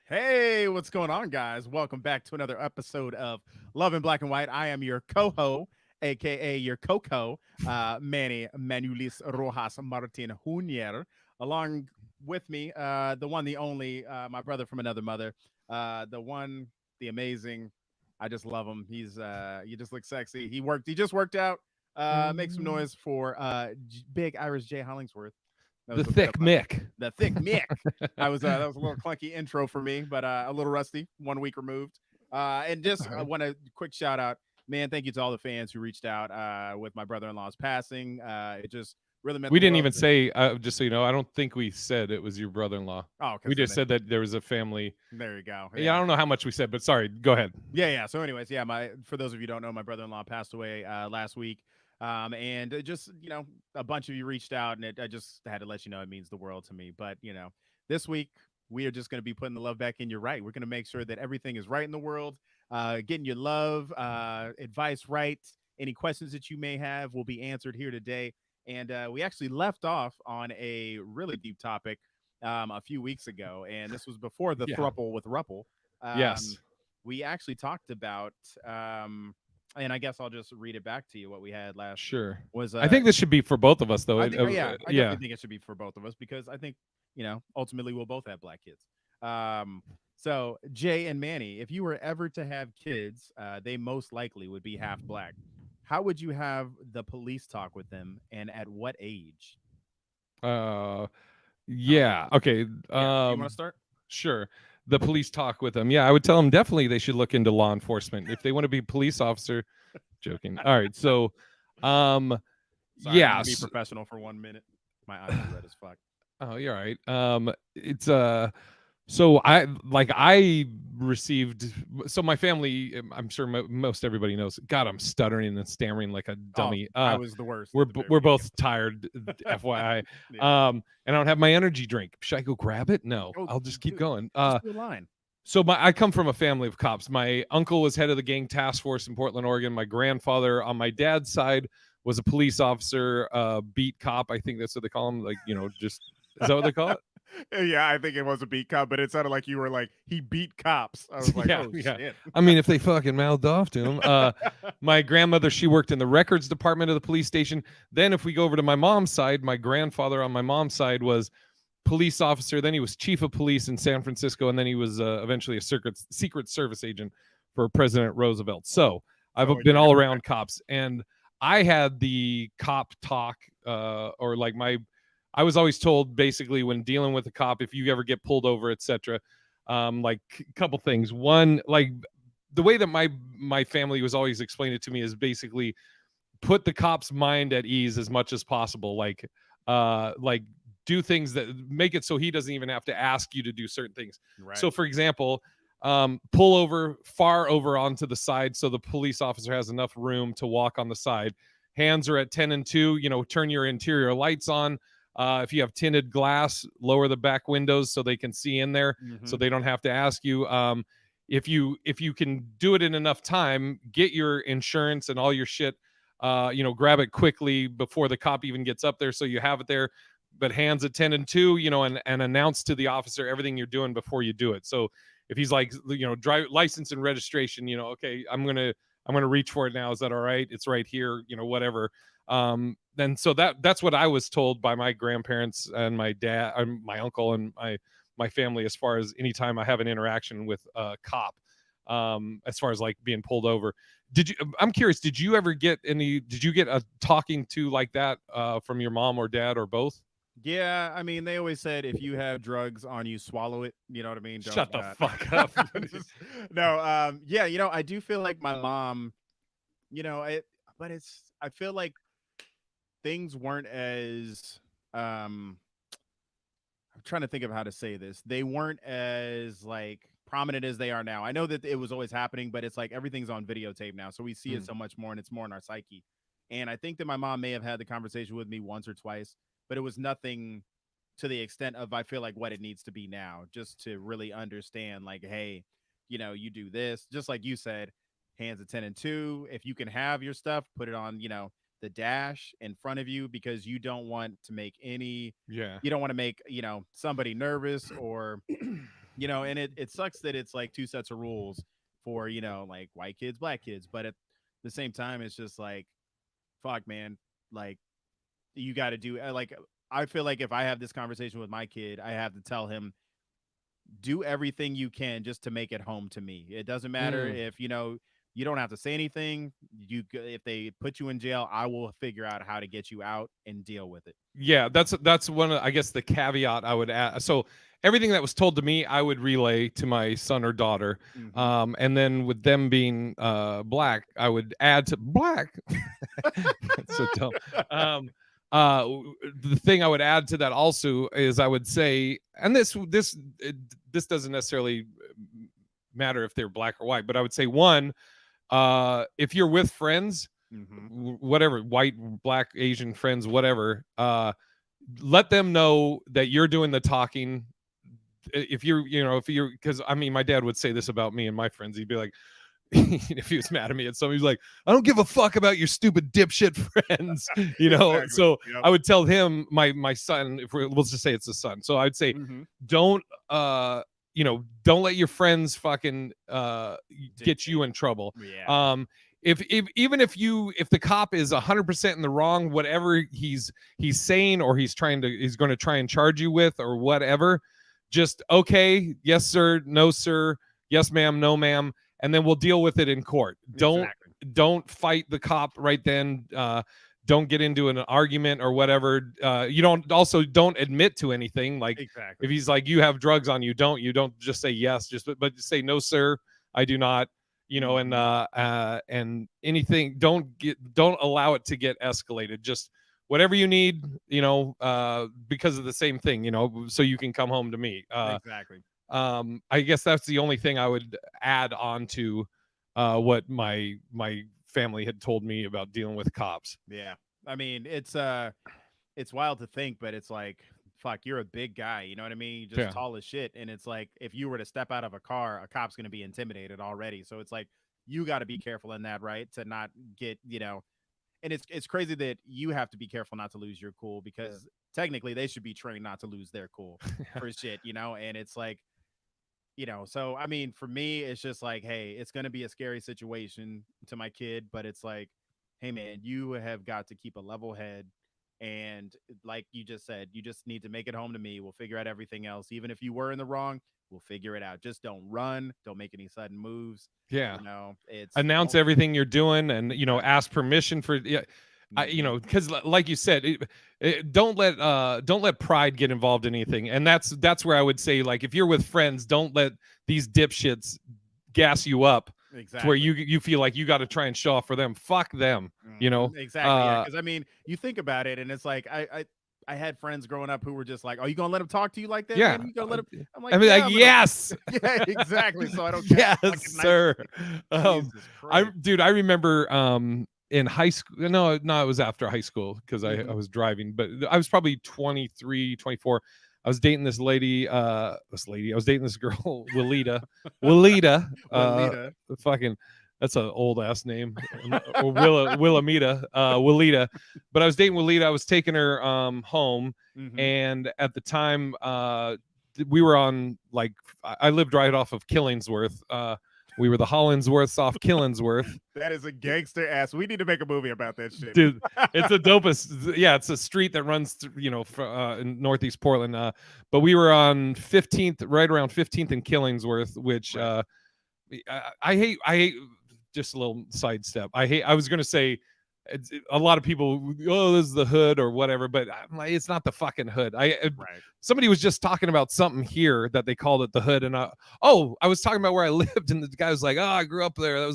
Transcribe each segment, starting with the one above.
Hey, what's going on, guys? Welcome back to another episode of Love in Black and White. I am your coho, aka your Coco, Manny Manuelis Rojas Martin Junior. Along with me, the one, the only, my brother from another mother, the one, the amazing. I just love him. He just looks sexy. He just worked out. Make some Mm, noise for Big Irish J Hollingsworth. That the was a bit of thick Mick. the thick Mick. I was that was a little clunky intro for me, but a little rusty. 1 week removed. And That's just all I right. want a quick shout out, man. Thank you to all the fans who reached out with my brother-in-law's passing. It just really meant We the didn't world even say, just so you know, I don't think we said it was your brother-in-law. oh, We because then just said that there was a family. there you go. Yeah, I Yeah. don't know how much we said, but sorry. Go ahead. Yeah. So, anyways, yeah, my for those of you who don't know, my brother-in-law passed away last week. And just a bunch of you reached out, and I just had to let you know it means the world to me. But this week we are just going to be putting the love back in your right. We're going to make sure that everything is right in the world, getting your love, advice right. Any questions that you may have will be answered here today. And we actually left off on a really deep topic a few weeks ago, and this was before the Yeah. thruple with Ruppel. Um, Yes. we actually talked about and I guess I'll just read it back to you. What we had last Sure. was I think this should be for both of us, though. I think yeah, I Yeah. definitely think it should be for both of us because I think ultimately we'll both have black kids. Um, so Jay and Manny, if you were ever to have kids, they most likely would be half black. How would you have the police talk with them, and at what age? Uh, I'll, yeah. Okay. yeah, you want to start? Sure. The police talk with them. Yeah, I would tell them definitely they should look into law enforcement if they want to be a police officer. Joking. All right. So, um, Sorry, I had to be yes. professional for 1 minute. My eyes are red as fuck. Oh, you're all right. It's so I received so my family. I'm sure most everybody knows. God, I'm stuttering and stammering like a Oh, dummy. I was the worst We're at the very we're beginning of both tired. FYI. yeah. And I don't have my energy drink. Should I go grab it? No, Oh, I'll just keep dude, going. just do a line. So I come from a family of cops. My uncle was head of the gang task force in Portland, Oregon. My grandfather on my dad's side was a police officer, beat cop. I think that's what they call him. Like, just is that what they call it? Yeah, I think it was a beat cop, but it sounded like you were like he beat cops. I was like, Yeah, oh yeah. shit. I mean, if they fucking mouthed off to him. My grandmother, she worked in the records department of the police station. Then, if we go over to my mom's side, my grandfather on my mom's side was police officer. Then he was chief of police in San Francisco, and then he was eventually a secret service agent for President Roosevelt. So I've So when been you're all gonna around cops, and I had the cop talk, or like I was always told basically when dealing with a cop, if you ever get pulled over, etc. Like a couple things. One, like the way that my family was always explained it to me is basically put the cop's mind at ease as much as possible. Like do things that make it so he doesn't even have to ask you to do certain things. right. So, for example, pull over far over onto the side so the police officer has enough room to walk on the side. Hands are at 10 and 2. Turn your interior lights on. If you have tinted glass, lower the back windows so they can see in there, so Mm-hmm. they don't have to ask you. If you can do it in enough time, get your insurance and all your shit. Grab it quickly before the cop even gets up there, so you have it there. But hands at 10 and 2, and announce to the officer everything you're doing before you do it. So if he's like, drive license and registration, okay, I'm gonna reach for it now. Is that all right? It's right here, whatever. Then so that's what I was told by my grandparents and my dad, and my uncle, and my family, as far as anytime I have an interaction with a cop, as far as like being pulled over. I'm curious, did you get a talking to like that from your mom or dad or both? Yeah, I mean, they always said if you have drugs on you, swallow it. You know what I mean? Don't. Shut the fuck up. Just, no. Yeah. I do feel like my mom. It, but it's. I feel like things weren't as. I'm trying to think of how to say this. They weren't as like prominent as they are now. I know that it was always happening, but it's like everything's on videotape now, so we see it Mm, so much more, and it's more in our psyche. And I think that my mom may have had the conversation with me once or twice, but it was nothing to the extent of I feel like what it needs to be now, just to really understand, like, hey, you do this, just like you said, hands at 10 and 2. If you can have your stuff, put it on, the dash in front of you because you don't want to make any yeah. you don't want to make somebody nervous or And it sucks that it's like two sets of rules for, like white kids, black kids. But at the same time, it's just like, fuck, man. Like, you got to do, like, I feel like if I have this conversation with my kid, I have to tell him, do everything you can just to make it home to me. It doesn't matter Mm. if, you don't have to say anything. If they put you in jail, I will figure out how to get you out and deal with it. Yeah, that's one of, I guess, the caveat I would add. So everything that was told to me, I would relay to my son or daughter. Hmm. And then with them being black, I would add to black. That's so dumb. Um, the thing I would add to that also is I would say, and this doesn't necessarily matter if they're black or white, but I would say one, if you're with friends, Hmm. whatever, white, black, Asian friends, whatever, let them know that you're doing the talking. If you're, because I mean, my dad would say this about me and my friends. He'd be like, if he was mad at me at something, he's like, I don't give a fuck about your stupid dipshit friends, Exactly. So Yep. I would tell him, my son, if we'll just say it's a son, so I'd say, Hmm. don't don't let your friends fucking get you Dictate. in trouble. Yeah. If even if the cop is 100% in the wrong, whatever he's saying, or he's going to try and charge you with, or whatever, just, okay, yes sir, no sir, yes ma'am, no ma'am, and then we'll deal with it in court. Exactly. Don't fight the cop right then. Don't get into an argument or whatever. You don't admit to anything. Like, if Exactly. he's like, you have drugs on you, don't just say yes, but just say, no sir, I do not. Hmm. And anything, don't allow it to get escalated. Just whatever you need, because of the same thing, so you can come home to me. Exactly. I guess that's the only thing I would add on to what my family had told me about dealing with cops. Yeah. I mean, it's wild to think, but it's like, fuck, you're a big guy, you know what I mean? You're just Yeah. tall as shit. And it's like, if you were to step out of a car, a cop's gonna be intimidated already. So it's like, you got to be careful in that, right? To not get, and it's crazy that you have to be careful not to lose your cool, because technically they should be trained not to lose their cool for shit, and it's like, so I mean, for me, it's just like, hey, it's going to be a scary situation to my kid, but it's like, hey, man, you have got to keep a level head. And like you just said, you just need to make it home to me. We'll figure out everything else. Even if you were in the wrong, we'll figure it out. Just don't run. Don't make any sudden moves. Yeah. It's Announce don't. everything you're doing, and Exactly. ask permission for, yeah. Hmm. Because like you said, don't let pride get involved in anything. And that's where I would say, like, if you're with friends, don't let these dipshits gas you up to where Exactly. you feel like you got to try and show off for them. Fuck them, you know. Exactly. Yeah. Uh Because I mean, you think about it, and it's like I had friends growing up who were just like, "Oh, you gonna let him talk to you like that, man? yeah. You gonna let him?" I'm I like, mean, like, "Yeah, I'm gonna." yes. Yeah, exactly. So I don't catch a Yes, fucking night sir. shift. Um, Jesus I Christ. dude, I remember in high school. No, it was after high school, because I Hmm. was driving, but I was probably 23, 24. I was dating I was dating this girl, Willita, Walita. fucking, that's an old ass name, or Willamita, Willita. But I was dating Willita. I was taking her home, Hmm. and at the time, we were on, like, I lived right off of Killingsworth. We were the Hollingsworths off Killingsworth. That is a gangster ass. We need to make a movie about that shit. Dude, it's the dopest. Yeah, it's a street that runs through, in Northeast Portland. But we were on 15th, right around 15th and Killingsworth, which Right. I hate. Just a little sidestep. I was gonna say, a lot of people, oh, this is the hood or whatever, but I'm like, it's not the fucking hood. Right. Somebody was just talking about something here that they called it the hood, and I was talking about where I lived, and the guy was like, oh, I grew up there. That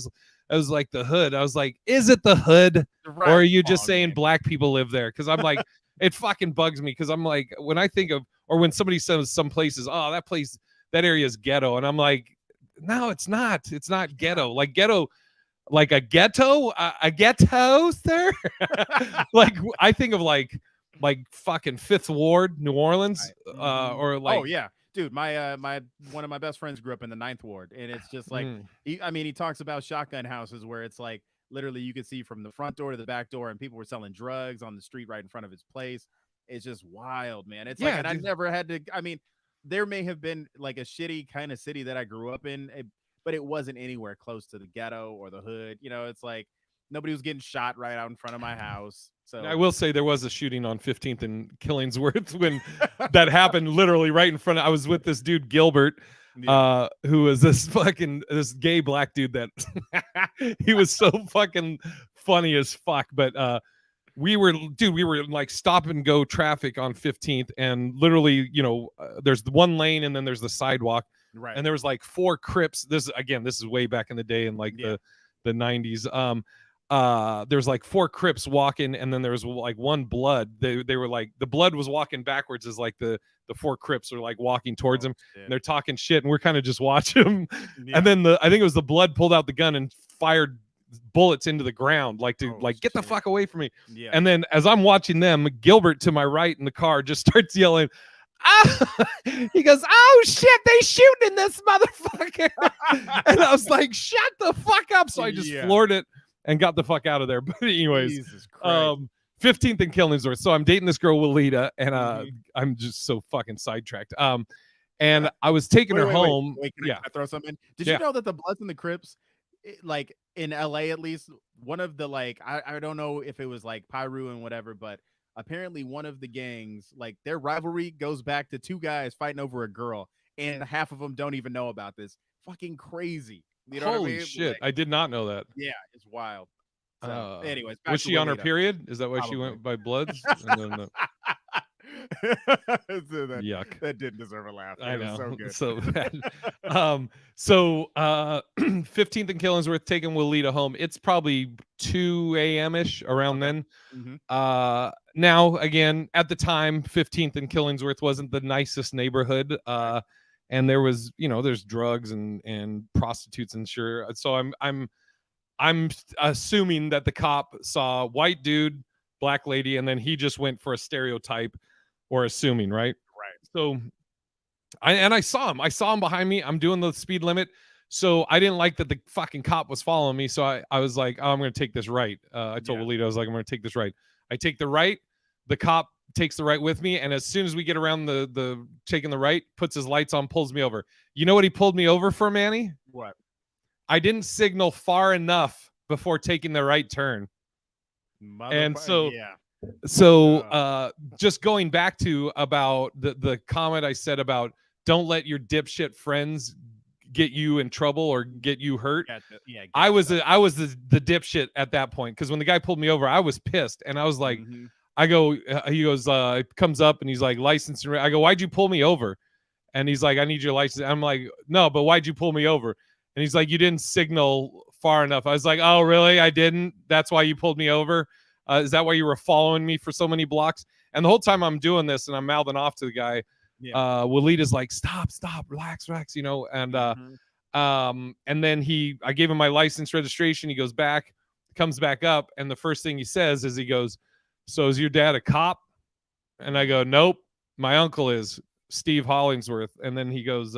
was like the hood. I was like, is it the hood, or are Right. you Come just on, saying man. black people live there? Because I'm like, it fucking bugs me, because I'm like, when I think of, or when somebody says some places, oh, that area is ghetto, and I'm like, no, it's not. It's not Yeah. ghetto. Like ghetto, like a ghetto, sir. Like, I think of, like fucking Fifth Ward, New Orleans, Right. Hmm. or Oh like, yeah, dude. My one of my best friends grew up in the Ninth Ward, and it's just like, mm, I mean, he talks about shotgun houses where it's like literally you could see from the front door to the back door, and people were selling drugs on the street right in front of his place. It's just wild, man. It's like, yeah, and I dude. never had to. I mean, there may have been like a shitty kind of city that I grew up in, but it wasn't anywhere close to the ghetto or the hood. It's like nobody was getting shot right out in front of my house. I So will say there was a shooting on 15th and Killingsworth when that happened literally right in front of I was with this dude Gilbert yeah, who was this gay black dude that he was so fucking funny as fuck but we were like stop and go traffic on 15th and literally there's the one lane and then there's the sidewalk right. and there was like 4 Crips. This is way back in the day in like Yeah. the 90s. There's like 4 Crips walking and then there was like one Blood. They were like the Blood was walking backwards as like the 4 Crips are like walking towards him and they're talking shit and we're kind of just watching them. Yeah. And then I think it was the Blood pulled out the gun and fired bullets into the ground like to get the fuck away from me. Yeah. And then as I'm watching them, Gilbert to my right in the car just starts yelling, ah! He goes, oh shit, they shooting in this motherfucker. And I was like, shut the fuck up. So I just floored it and got the fuck out of there. But anyways, 15th and Killingsworth. So I'm dating this girl Walita and I'm just so fucking sidetracked. And I was taking her home. Wait, can I throw something in? Did you know that the Bloods and the Crips, like in LA at least, one of the I don't know if it was like Pyru and whatever, but apparently one of the gangs, like their rivalry goes back to 2 guys fighting over a girl, and half of them don't even know about this. Fucking crazy. You know Holy what I mean? shit. I did not know that. Yeah, it's wild. So, anyways, was she on her period? Is that why she went by Bloods? Yuck. That didn't deserve a laugh. I know. So good. So bad. 15th and Killingsworth taking Walita home. It's probably 2 a.m. ish around then. Now again, at the time, 15th and Killingsworth wasn't the nicest neighborhood. And there was, there's drugs and prostitutes and sure. So I'm assuming that the cop saw white dude, black lady, and then he just went for a stereotype, or assuming, right? Right. So I saw him. I saw him behind me. I'm doing the speed limit. So I didn't like that the fucking cop was following me. So I was like, oh, I'm going to take this right. I told Walita, I was like, I'm going to take this right. I take the right. The cop takes the right with me. And as soon as we get around the taking the right, puts his lights on, pulls me over. You know what he pulled me over for, Manny? What? I didn't signal far enough before taking the right turn. And so just going back to about the comment I said about don't let your dipshit friends get you in trouble or get you hurt. I was the dipshit at that point, because when the guy pulled me over, I was pissed and I was like, I go, he goes, comes up and he's like, license. I go, why'd you pull me over? And he's like, I need your license. I'm like, no, but why'd you pull me over? And he's like, you didn't signal far enough. I was like, oh, really? I didn't? That's why you pulled me over? Is that why you were following me for so many blocks? And the whole time I'm doing this and I'm mouthing off to the guy, Walita's like, stop, relax, and and then I gave him my license registration. He goes back, comes back up, and the first thing he says is he goes, so is your dad a cop? And I go, nope, my uncle is Steve Hollingsworth. And then he goes,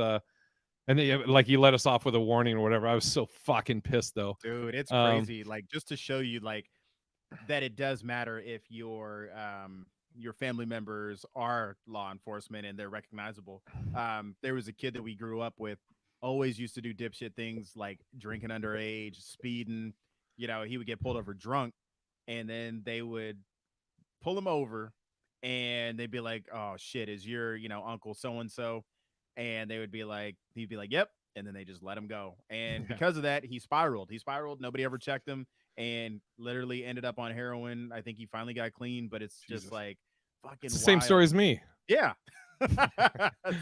and he let us off with a warning or whatever. I was so fucking pissed though. Dude, it's crazy. Like, just to show you like that it does matter if your family members are law enforcement and they're recognizable. There was a kid that we grew up with, always used to do dipshit things like drinking underage, speeding. He would get pulled over drunk, and then they would pull him over and they'd be like, oh shit, is your uncle so and so? And he'd be like, yep. And then they just let him go. And because of that, he spiraled. Nobody ever checked him and literally ended up on heroin. I think he finally got clean, but it's just like fucking it's the same story as me. Yeah.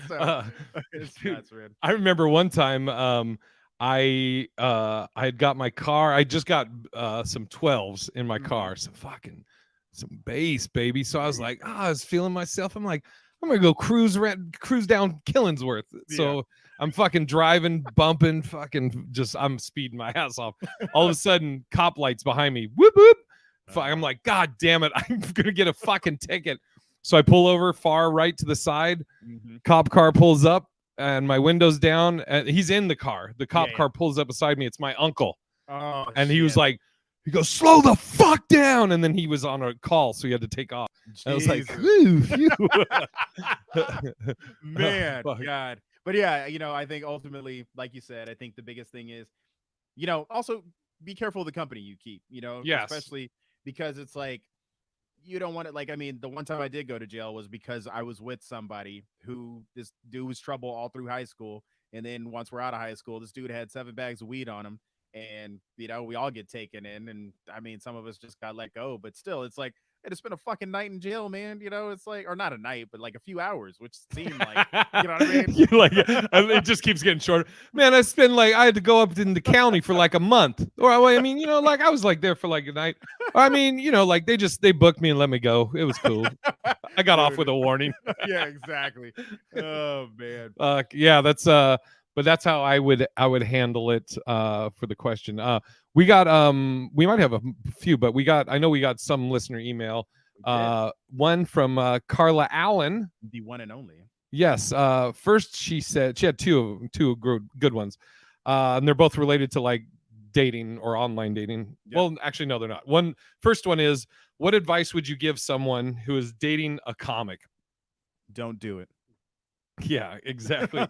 So, it's nuts, man. I remember one time I had got my car. I just got some 12s in my car. Some bass, baby. So I was like, I was feeling myself. I'm like, I'm gonna go cruise down Killingsworth. So I'm fucking driving, bumping, I'm speeding my ass off. All of a sudden, cop lights behind me. Whoop whoop. I'm like, God damn it, I'm gonna get a fucking ticket. So I pull over far right to the side. Cop car pulls up and my window's down. And he's in the car. The cop car pulls up beside me. It's my uncle. Oh, and he was like, He goes, slow the fuck down. And then he was on a call, so he had to take off. I was like, Jesus. whew, phew. Oh, Man, fuck. God. But yeah, I think ultimately, like you said, I think the biggest thing is, also be careful of the company you keep, Yes. especially because it's like you don't want it. Like, I mean, the one time I did go to jail was because I was with somebody who this dude was trouble all through high school. And then once we're out of high school, this dude had 7 bags of weed on him. And, we all get taken in. And I mean, some of us just got let go, but still, it's like, I had to spend a fucking night in jail, man. It's like, or not a night, but like a few hours, which seemed like, you know what I mean? You're like, it just keeps getting shorter. Man, I had to go up in the county for like a month. Or I mean, like I was like there for like a night. I mean, like they booked me and let me go. It was cool. I got off with Dude. a warning. Yeah, exactly. Oh, man. Yeah, but that's how I would handle it for the question. We got we might have a few, but I know we got some listener email. We did. One from Carla Allen. The one and only. Yes. First, she said she had two good ones, and they're both related to like dating or online dating. Yep. Well, actually, no, they're not. First one is, what advice would you give someone who is dating a comic? Don't do it. Yeah, exactly.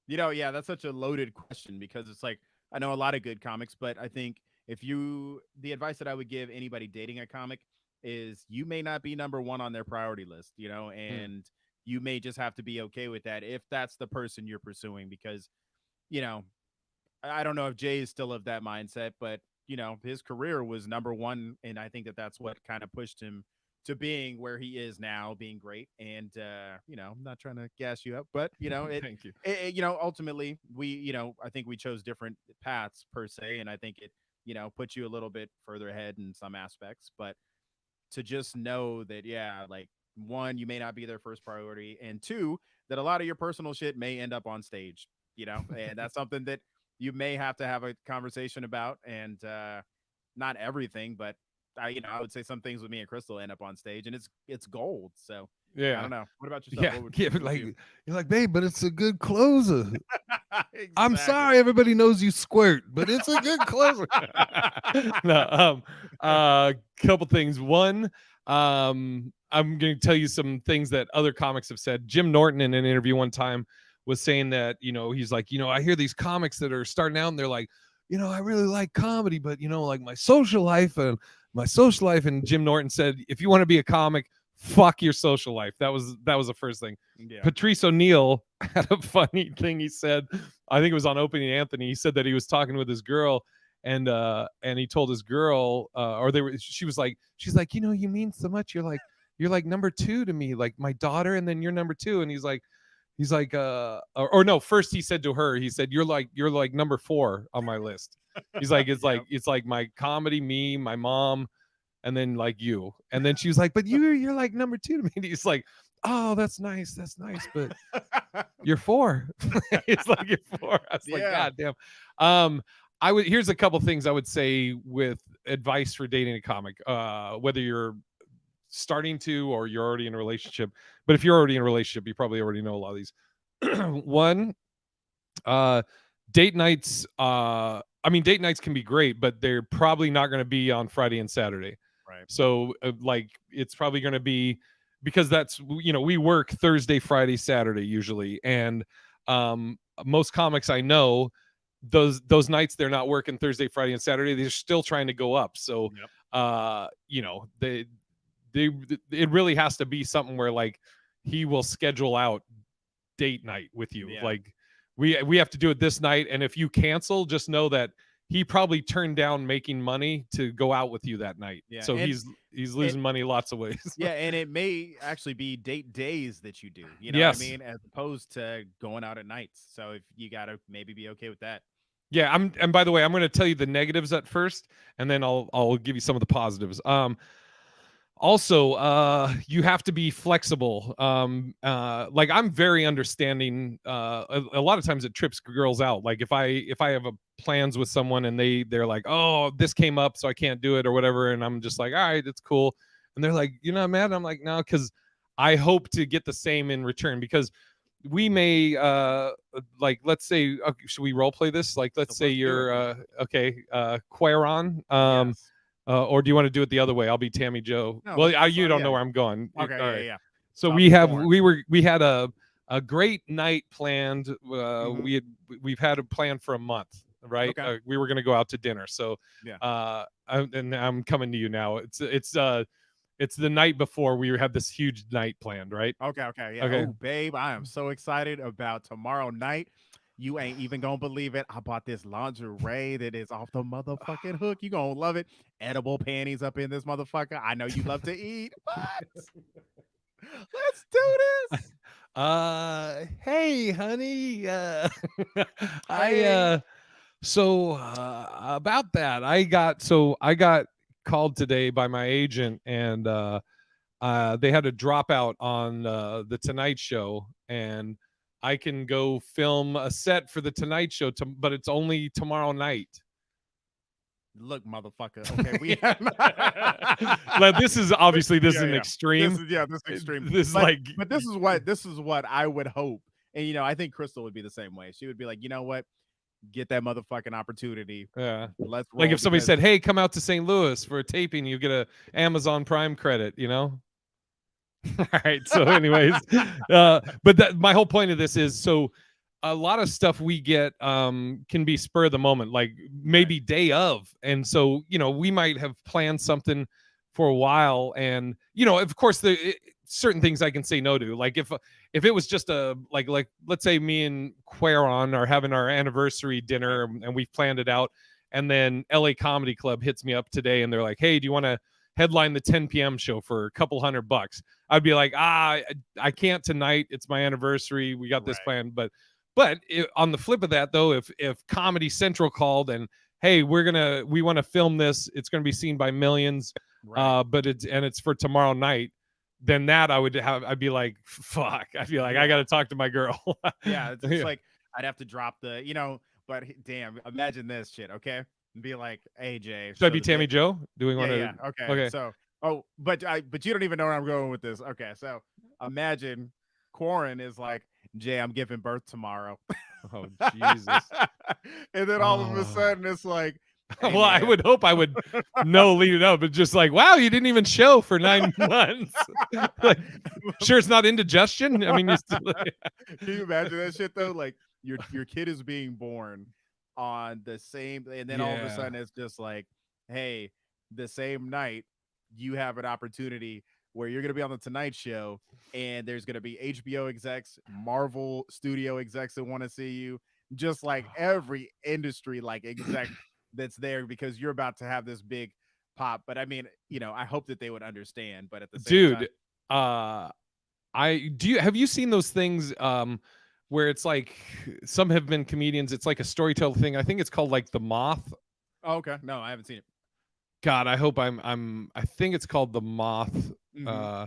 Yeah, that's such a loaded question because it's like I know a lot of good comics, but I think the advice that I would give anybody dating a comic is you may not be number one on their priority list, Hmm. and you may just have to be okay with that if that's the person you're pursuing because, you know, I don't know if Jay is still of that mindset, but his career was number one, and I think that that's what kind of pushed him to being where he is now, being great. And I'm not trying to gas you up, but Thank you. ultimately we, I think we chose different paths per se, and I think it, puts you a little bit further ahead in some aspects, but to just know that, yeah, like one, you may not be their first priority, and two, that a lot of your personal shit may end up on stage, and that's something that you may have to have a conversation about. And not everything, but I would say some things with me and Crystal end up on stage, and it's gold. So I Yeah. don't know. What about yourself? Yeah. What would, Yeah. what would Like you? you're like, babe, but it's a good closer. I'm Exactly. sorry, everybody knows you squirt, but it's a good closer. No, couple things. One, I'm going to tell you some things that other comics have said. Jim Norton in an interview one time was saying that, he's like, I hear these comics that are starting out and they're like, I really like comedy, but like my social life. And Jim Norton said, if you want to be a comic, fuck your social life. That was the first thing. Yeah. Patrice O'Neill had a funny thing he said. I think it was on Opening Anthony. He said that he was talking with his girl, and he told his girl, or they were. She's like, you mean so much. You're like number two to me, like my daughter, and then you're number two. And he's like, or no. First he said to her, he said, you're like number four on my list. He's like, it's Yeah. like it's like my comedy, me, my mom, and then like you. And then she was like, but you're like number two to me. And he's like, oh, that's nice, but you're four. It's like you're four. I was like, Yeah. God damn. Here's a couple things I would say with advice for dating a comic, whether you're starting to or you're already in a relationship. But if you're already in a relationship, you probably already know a lot of these. One, uh date nights, I mean, date nights can be great, but they're probably not going to be on Friday and Saturday. Right. So like it's probably going to be, because that's, we work Thursday, Friday, Saturday usually. And most comics I know, those nights they're not working Thursday, Friday, and Saturday, they're still trying to go up. So Yep. they it really has to be something where like he will schedule out date night with you. Yeah. Like we have to do it this night, and if you cancel, just know that he probably turned down making money to go out with you that night. Yeah. So And he's it losing money lots of ways. yeah, and it may actually be date days that you do. You know what I Yes. mean? As opposed to going out at nights. So if you gotta maybe be okay with that. Yeah, and by the way, I'm going to tell you the negatives at first, and then I'll give you some of the positives. Also, you have to be flexible. Like I'm very understanding. A lot of times it trips girls out. Like if I have a plans with someone and they're like, oh, this came up, so I can't do it or whatever, and I'm just like, all right, it's cool. And they're like, you're not mad? I'm like, no, because I hope to get the same in return. Because we may like, let's say, okay, should we role play this? Like, let's say Let's do it. you're okay, Quaron, Yes. or do you want to do it the other way? I'll be Tammy Joe. No, Well, you don't yeah. know where I'm going. Okay, All yeah, right. yeah. So So I'll be corn. we had a great night planned. Mhm. We've had a plan for a month, right? Okay. We were going to go out to dinner. So Yeah. and I'm coming to you now. It's the night before we had this huge night planned, right? Okay, okay, yeah. Okay. Oh, babe, I am so excited about tomorrow night. You ain't even gonna believe it. I bought this lingerie that is off the motherfucking hook. You gonna love it. Edible panties up in this motherfucker. I know you love to eat. What? Let's do this. Hey honey, I Hey. so about that, I got called today by my agent, and they had a dropout on the Tonight Show, and I can go film a set for the Tonight Show, but it's only tomorrow night. Look, motherfucker. Okay, we have Now, this is obviously this is yeah, an yeah. This extreme. is this is extreme. This is But like, this is what I would hope. And I think Crystal would be the same way. She would be like, you know what? Get that motherfucking opportunity. yeah. Let's Like roll if somebody because said, "Hey, come out to St. Louis for a taping, you get a Amazon Prime credit," All right. So, anyways, but my whole point of this is, so a lot of stuff we get can be spur of the moment, like right, maybe day of, and so we might have planned something for a while, and of course certain things I can say no to, like if it was just a like let's say me and Quaron are having our anniversary right. dinner, and we've planned it out, and then LA Comedy Club hits me up today and they're like, "Hey, do you want to headline the 10 p.m. show for a couple $100?" I'd be like, I can't tonight. It's my anniversary. We got this Right. plan. But on the flip of that, though, if Comedy Central called and, hey, we want to film this, it's gonna be seen by millions, Right. but it's for tomorrow night, then that I'd be like, fuck. I feel like I got Yeah. to talk to my girl. Yeah. It's Yeah. like I'd have to drop but damn, imagine this shit, okay? And be like, hey Jay, Should I so be the bit Tammy Joe? Do we yeah, want to? yeah. Okay. Okay. So but you don't even know where I'm going with this. Okay, so imagine Quarren is like, Jay, I'm giving birth tomorrow. Oh Jesus. And then all of a Oh. sudden it's like, hey Well, I man. would hope I would know lead it up, but just like, wow, you didn't even show for 9 months. Like, sure, it's not indigestion. I mean, you still, Can you imagine that shit though? Like your kid is being born on the same, and then all of a yeah. sudden it's just like, hey, the same night you have an opportunity where you're gonna be on the Tonight Show, and there's gonna be HBO execs, Marvel studio execs that want to see you, just like every industry like exec that's there because you're about to have this big pop. But I mean, I hope that they would understand, but at the same time, Dude, uh, have you seen those things where it's like, some have been comedians, it's like a storyteller thing. I think it's called like The Moth. oh, okay, no, I haven't seen it. God, I hope I think it's called The Moth. Mm-hmm. Uh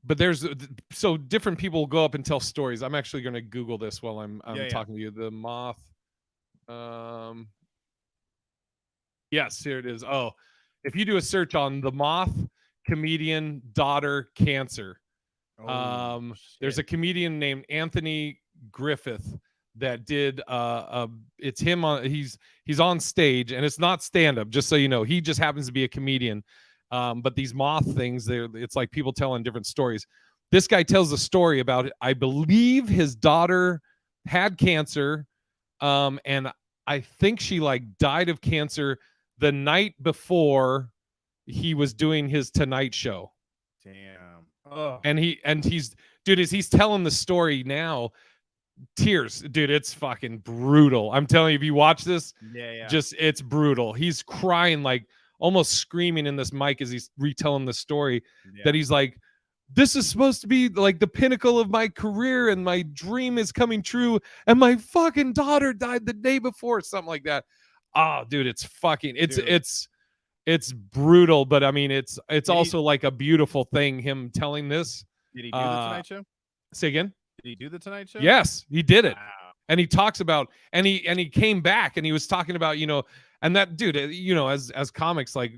but there's so different people go up and tell stories. I'm actually going to Google this while I'm Yeah, yeah. talking to you. The Moth. Um Yes, here it is. Oh, if you do a search on The Moth, comedian, daughter, cancer, Oh there's shit. a comedian named Anthony Griffith that did it's him on he's on stage, and it's not stand up, just so you know. He just happens to be a comedian. But these moth things, it's like people telling different stories. This guy tells a story about, I believe his daughter had cancer, and I think she like died of cancer the night before he was doing his Tonight Show. Damn. Oh. And he's dude, as he's telling the story now, tears, dude, it's fucking brutal. I'm telling you, if you watch this, Yeah, yeah. just, it's brutal. He's crying, like almost screaming in this mic as he's retelling the story, Yeah. that he's like, this is supposed to be like the pinnacle of my career, and my dream is coming true, and my fucking daughter died the day before, something like that. Oh, dude, it's fucking, Dude. it's brutal, but I mean, it's Did he also like a beautiful thing, him telling this. did he do the uh Tonight Show? Say again. Did he do the Tonight Show? Yes, he did it. Wow. And he talks about, and he came back, and he was talking about, and that dude, as comics, like,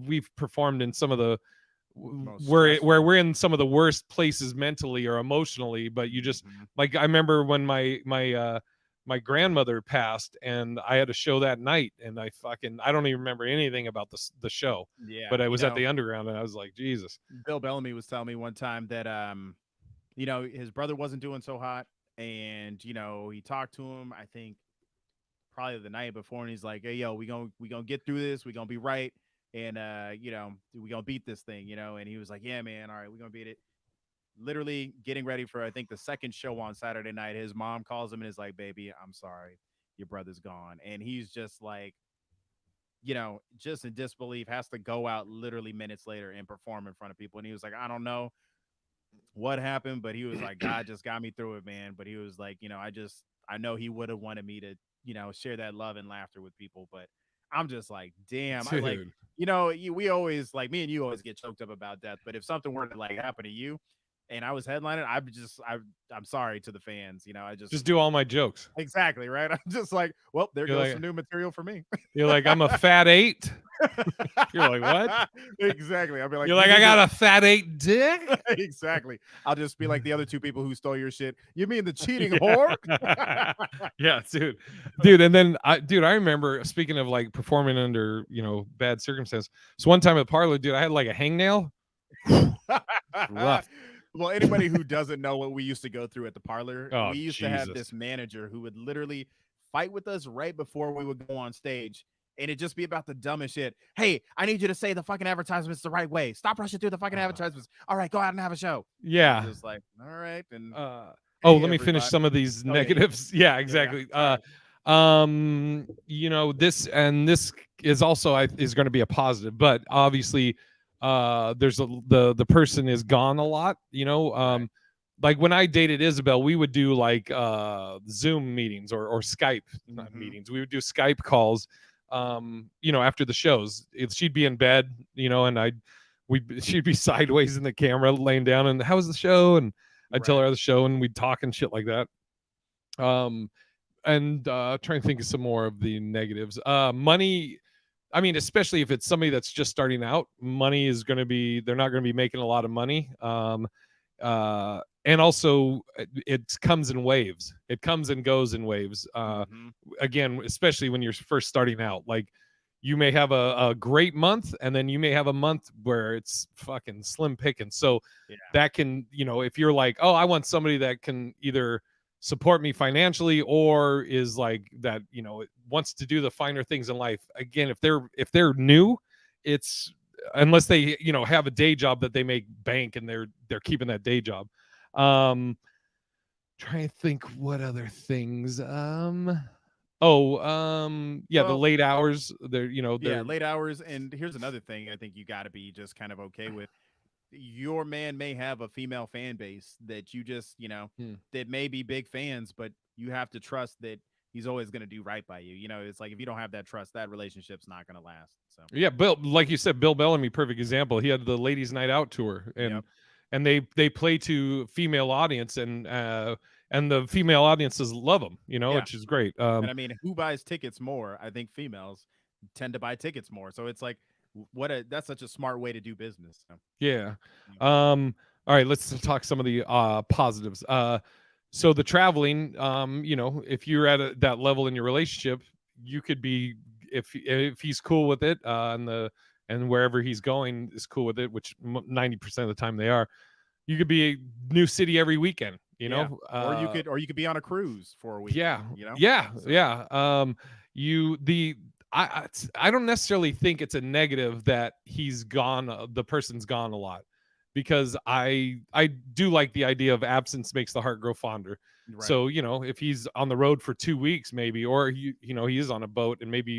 we've performed in some of the Most where stressful. we're in some of the worst places mentally or emotionally, but you just Hmm. like I remember when my grandmother passed and I had a show that night and I don't even remember anything about the show, Yeah, but I was at the underground and I was like, Jesus. Bill Bellamy was telling me one time that his brother wasn't doing so hot, and he talked to him. I think probably the night before, and he's like, "Hey, yo, we gonna get through this. We gonna be right, and we gonna beat this thing, And he was like, "Yeah, man. All right, we gonna beat it." Literally getting ready for I think the second show on Saturday night. His mom calls him and is like, "Baby, I'm sorry, your brother's gone," and he's just like, just in disbelief, has to go out literally minutes later and perform in front of people. And he was like, "I don't know what happened," but he was like, "God just got me through it, man." But he was like, I know he would have wanted me to, share that love and laughter with people. But I'm just like, damn, I like, Dude. we always like me and you always get choked up about death. But if something were to like happen to you and I was headlining, I'm sorry to the fans. I just Just do all my jokes. exactly right. I'm just like, well, there You're goes like some new material for me. you're like, I'm a fat eight. You're like, what? Exactly. I'll be like, You're you like, I mean the got a fat eight dick? exactly. I'll just be like the other two people who stole your shit. You mean the cheating whore? Yeah. Yeah, dude. And then I remember speaking of like performing under, bad circumstances. So one time at Parlor, dude, I had like a hangnail. Rough. Well, anybody who doesn't know what we used to go through at the Parlor, Oh, we used to have Jesus. this manager who would literally fight with us right before we would go on stage. And it'd just be about the dumbest shit. Hey, I need you to say the fucking advertisements the right way. Stop rushing through the fucking Uh, advertisements. All right, go out and have a show. And I'm yeah. just like, all right. And Uh, oh, hey, let me finish everybody. some of these Oh, yeah, yeah. negatives. Yeah, Yeah, yeah. exactly. Sorry. This is also is going to be a positive, but obviously, there's the person is gone a lot. Right. Like when I dated Isabel, we would do like Zoom meetings or Skype, not Mm-hmm. meetings. We would do Skype calls. After the shows, she'd be in bed, and she'd be sideways in the camera, laying down, and how was the show? And I'd tell Right. her the show, and we'd talk and shit like that. Um, and trying to think of some more of the negatives. Money. I mean, especially if it's somebody that's just starting out, money is going to be. They're not going to be making a lot of money. And also, it comes in waves. It comes and goes in waves. Mm-hmm. Again, especially when you're first starting out, like you may have a great month and then you may have a month where it's fucking slim pickings. So Yeah. that can, if you're like, oh, I want somebody that can either support me financially or is like that, wants to do the finer things in life. Again, if they're new, it's unless they, have a day job that they make bank and they're keeping that day job. um Trying to think what other things. Yeah, the Well, late hours. yeah, They're late hours. And here's another thing I think you got to be just kind of okay with. Your man may have a female fan base that you just, hmm. that may be big fans, but you have to trust that he's always going to do right by you. It's like if you don't have that trust, that relationship's not going to last. So, Yeah, Bill, like you said, Bill Bellamy, perfect example. He had the ladies' night out tour, and yep. they play to female audience, and the female audiences love them, Yeah. which is great. And I mean, who buys tickets more? I think females tend to buy tickets more. So it's like, that's such a smart way to do business. So, Yeah. yeah. All right, let's talk some of the positives. So the traveling, if you're at that level in your relationship, you could be if he's cool with it, and wherever he's going is cool with it, which 90% of the time they are. You could be a new city every weekend. Yeah. Or you could be on a cruise for a week, Yeah, you know? yeah, So, yeah. You the I don't necessarily think it's a negative that he's gone. The person's gone a lot, because I do like the idea of absence makes the heart grow fonder. right. So if he's on the road for 2 weeks, maybe, or he is on a boat, and maybe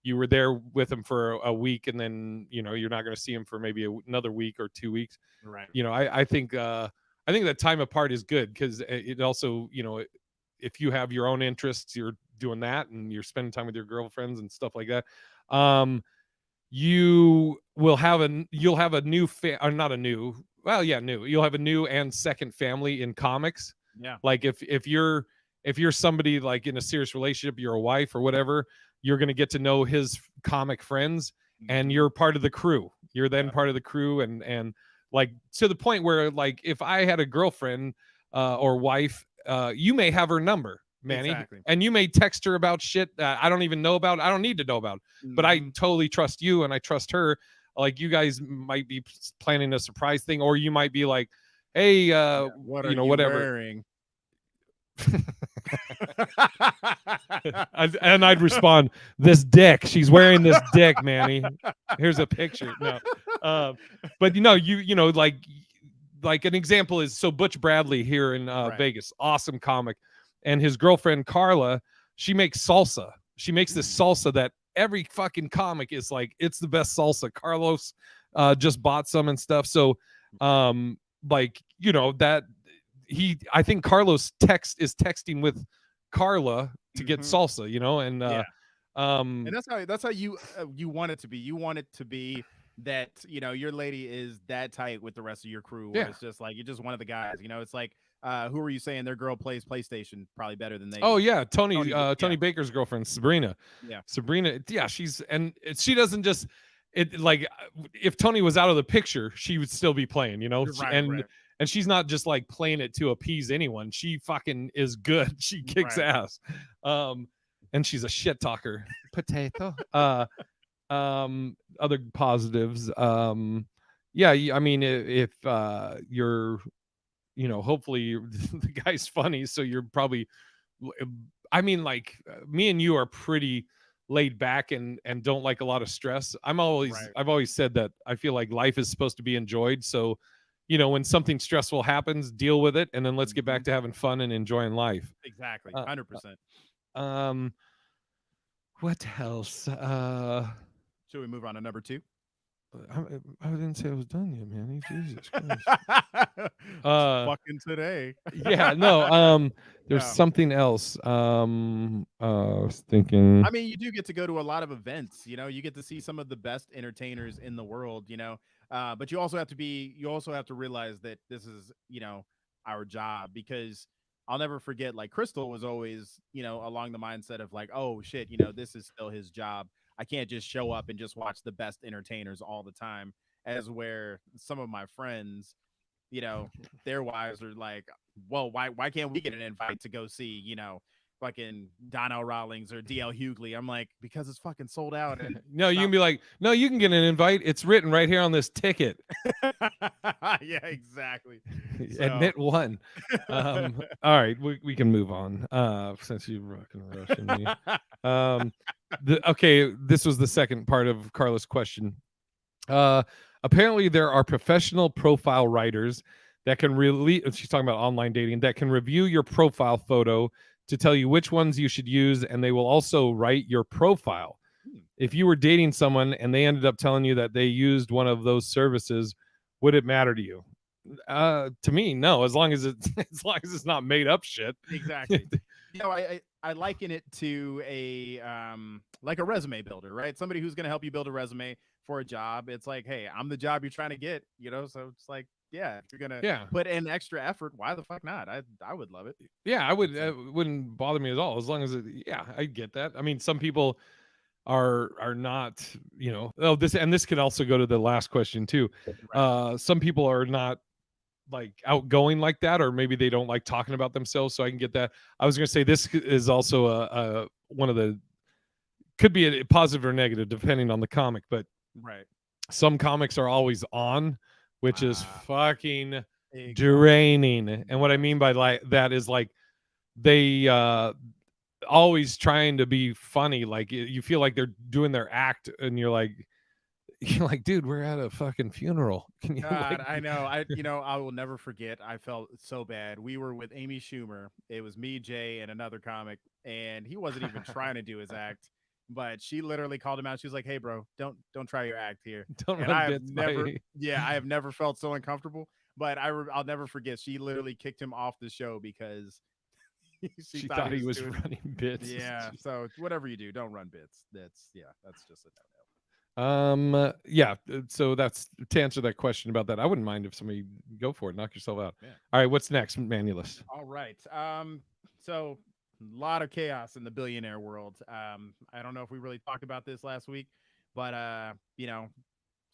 you were there with him for a week, and then you're not going to see him for maybe another week or 2 weeks. Right. I think that time apart is good, because it also, if you have your own interests, you're doing that, and you're spending time with your girlfriends and stuff like that. Um, you'll have a new or not a new, well, yeah, new. You'll have a new and second family in comics. Yeah. Like if you're somebody like in a serious relationship, you're a wife or whatever, you're going to get to know his comic friends, and Hmm. you're part of the crew. You're then Yeah. part of the crew, and like to the point where like if I had a girlfriend or wife, you may have her number, Manny, Exactly. and you may text her about shit that I don't even know about. I don't need to know about, but I Hmm. totally trust you and I trust her. Like you guys might be planning a surprise thing, or you might be like, hey, Yeah. What are you whatever. wearing? And I'd respond, "This dick. She's wearing this dick, Manny. Here's a picture." No, uh, but like an example is so Butch Bradley here in Right. Vegas, awesome comic, and his girlfriend Carla, she makes salsa. She makes this Mm. salsa that every fucking comic is like, it's the best salsa. Carlos just bought some and stuff. So, Right. like that I think Carlos is texting with Carla to get Hmm. salsa, and Yeah. And um that's how you want it to be. You want it to be that your lady is that tight with the rest of your crew, where yeah. it's just like you're just one of the guys. It's like who are you saying their girl plays PlayStation probably better than they Oh do? yeah, Tony did. Tony Yeah. Baker's girlfriend, Sabrina. Yeah. Sabrina, yeah, she doesn't just it like if Tony was out of the picture, she would still be playing, You're right. and Right. she's not just like playing it to appease anyone. She fucking is good. She kicks Right. ass. Um and she's a shit talker. Potato. Other positives. Yeah, I mean if you're hopefully the guy's funny, so you're probably I mean, like me and you are pretty laid back and don't like a lot of stress. Right. I've always said that I feel like life is supposed to be enjoyed. So, when something stressful happens, deal with it, and then let's get Hmm. back to having fun and enjoying life. Exactly. Uh, 100%. um, what else? Should we move on to number two? I didn't say I was done yet, Manny. Jesus Christ. Uh, Fucking today. yeah, no. There's Yeah. something else. I was thinking. I mean, you do get to go to a lot of events. You get to see some of the best entertainers in the world. But you also have to realize that this is our job, because I'll never forget, like, Crystal was always along the mindset of like, oh shit, this is still his job. I can't just show up and just watch the best entertainers all the time. As where some of my friends, you know, their wives are like, well, why can't we get an invite to go see, fucking Donnell Rawlings or DL Hughley? I'm like, because it's fucking sold out and No, it's you not. can be like, no, you can get an invite. It's written right here on this ticket. Yeah, exactly. So Admit one. All right, we can move on. Since you fucking rushing me. Um, okay, this was the second part of Carla's question. Uh, Apparently there are professional profile writers that can really. She's talking about online dating that can review your profile photo to tell you which ones you should use, and they will also write your profile. hmm, If you were dating someone and they ended up telling you that they used one of those services, would it matter to you? To me, no. As long as it's as long as it's not made up shit. exactly. I liken it to a like a resume builder, right? Somebody who's going to help you build a resume for a job. It's like, hey, I'm the job you're trying to get, so it's like, yeah, if you're going to Yeah, put in extra effort, why the fuck not? I would love it. yeah. I would. So It wouldn't bother me at all as long as it. Yeah, I get that. I mean, some people are not. Oh, this could also go to the last question too. right. Some people are not like outgoing like that, or maybe they don't like talking about themselves. So I can get that. I was going to say this is also a one of the could be a positive or negative depending on the comic, but Right. some comics are always on, which is Ah, fucking exactly. draining. And what I Yes. mean by like that is like they always trying to be funny. Like you feel like they're doing their act, and you're like, dude, we're at a fucking funeral. Can you like? God, I know. I will never forget. I felt so bad. We were with Amy Schumer. It was me, Jay, and another comic, and he wasn't even trying to do his act. But she literally called him out. She was like, "Hey, bro, don't try your act here." Don't And run I have bits never, by. yeah, I have never felt so uncomfortable. But I'll never forget. She literally kicked him off the show because she She thought thought he he was was doing. running bits. Yeah. So whatever you do, don't run bits. That's just a no. Yeah. So that's to answer that question about that. I wouldn't mind if somebody go for it, knock yourself out. Yeah. All right, what's next, Manulus? All right. So a lot of chaos in the billionaire world. I don't know if we really talked about this last week, But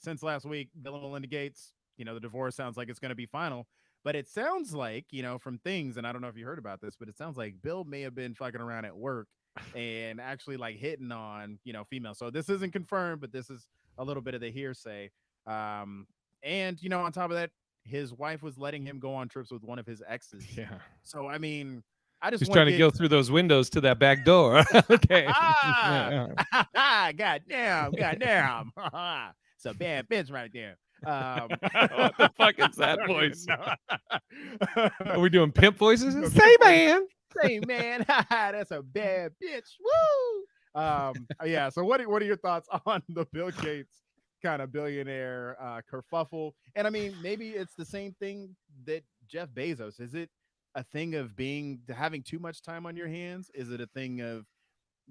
since last week, Bill and Melinda Gates, the divorce sounds like it's going to be final. But it sounds like, from things, and I don't know if you heard about this, but it sounds like Bill may have been fucking around at work and actually like hitting on, females. So this isn't confirmed, but this is a little bit of the hearsay. Um, and, on top of that, his wife was letting him go on trips with one of his exes. Yeah. So, I mean, I just He's want to trying to get go through those windows to that back door. Okay. ah, Yeah, goddamn, goddamn. It's a bad bitch right there. yeah. What the fuck is I that don't even voice? know. Are we doing pimp voices? No, Say, man. say, man, that's a bad bitch. Woo! Yeah. So, what are your thoughts on the Bill Gates kind of billionaire kerfuffle? And I mean, maybe it's the same thing that Jeff Bezos. Is it a thing of having too much time on your hands? Is it a thing of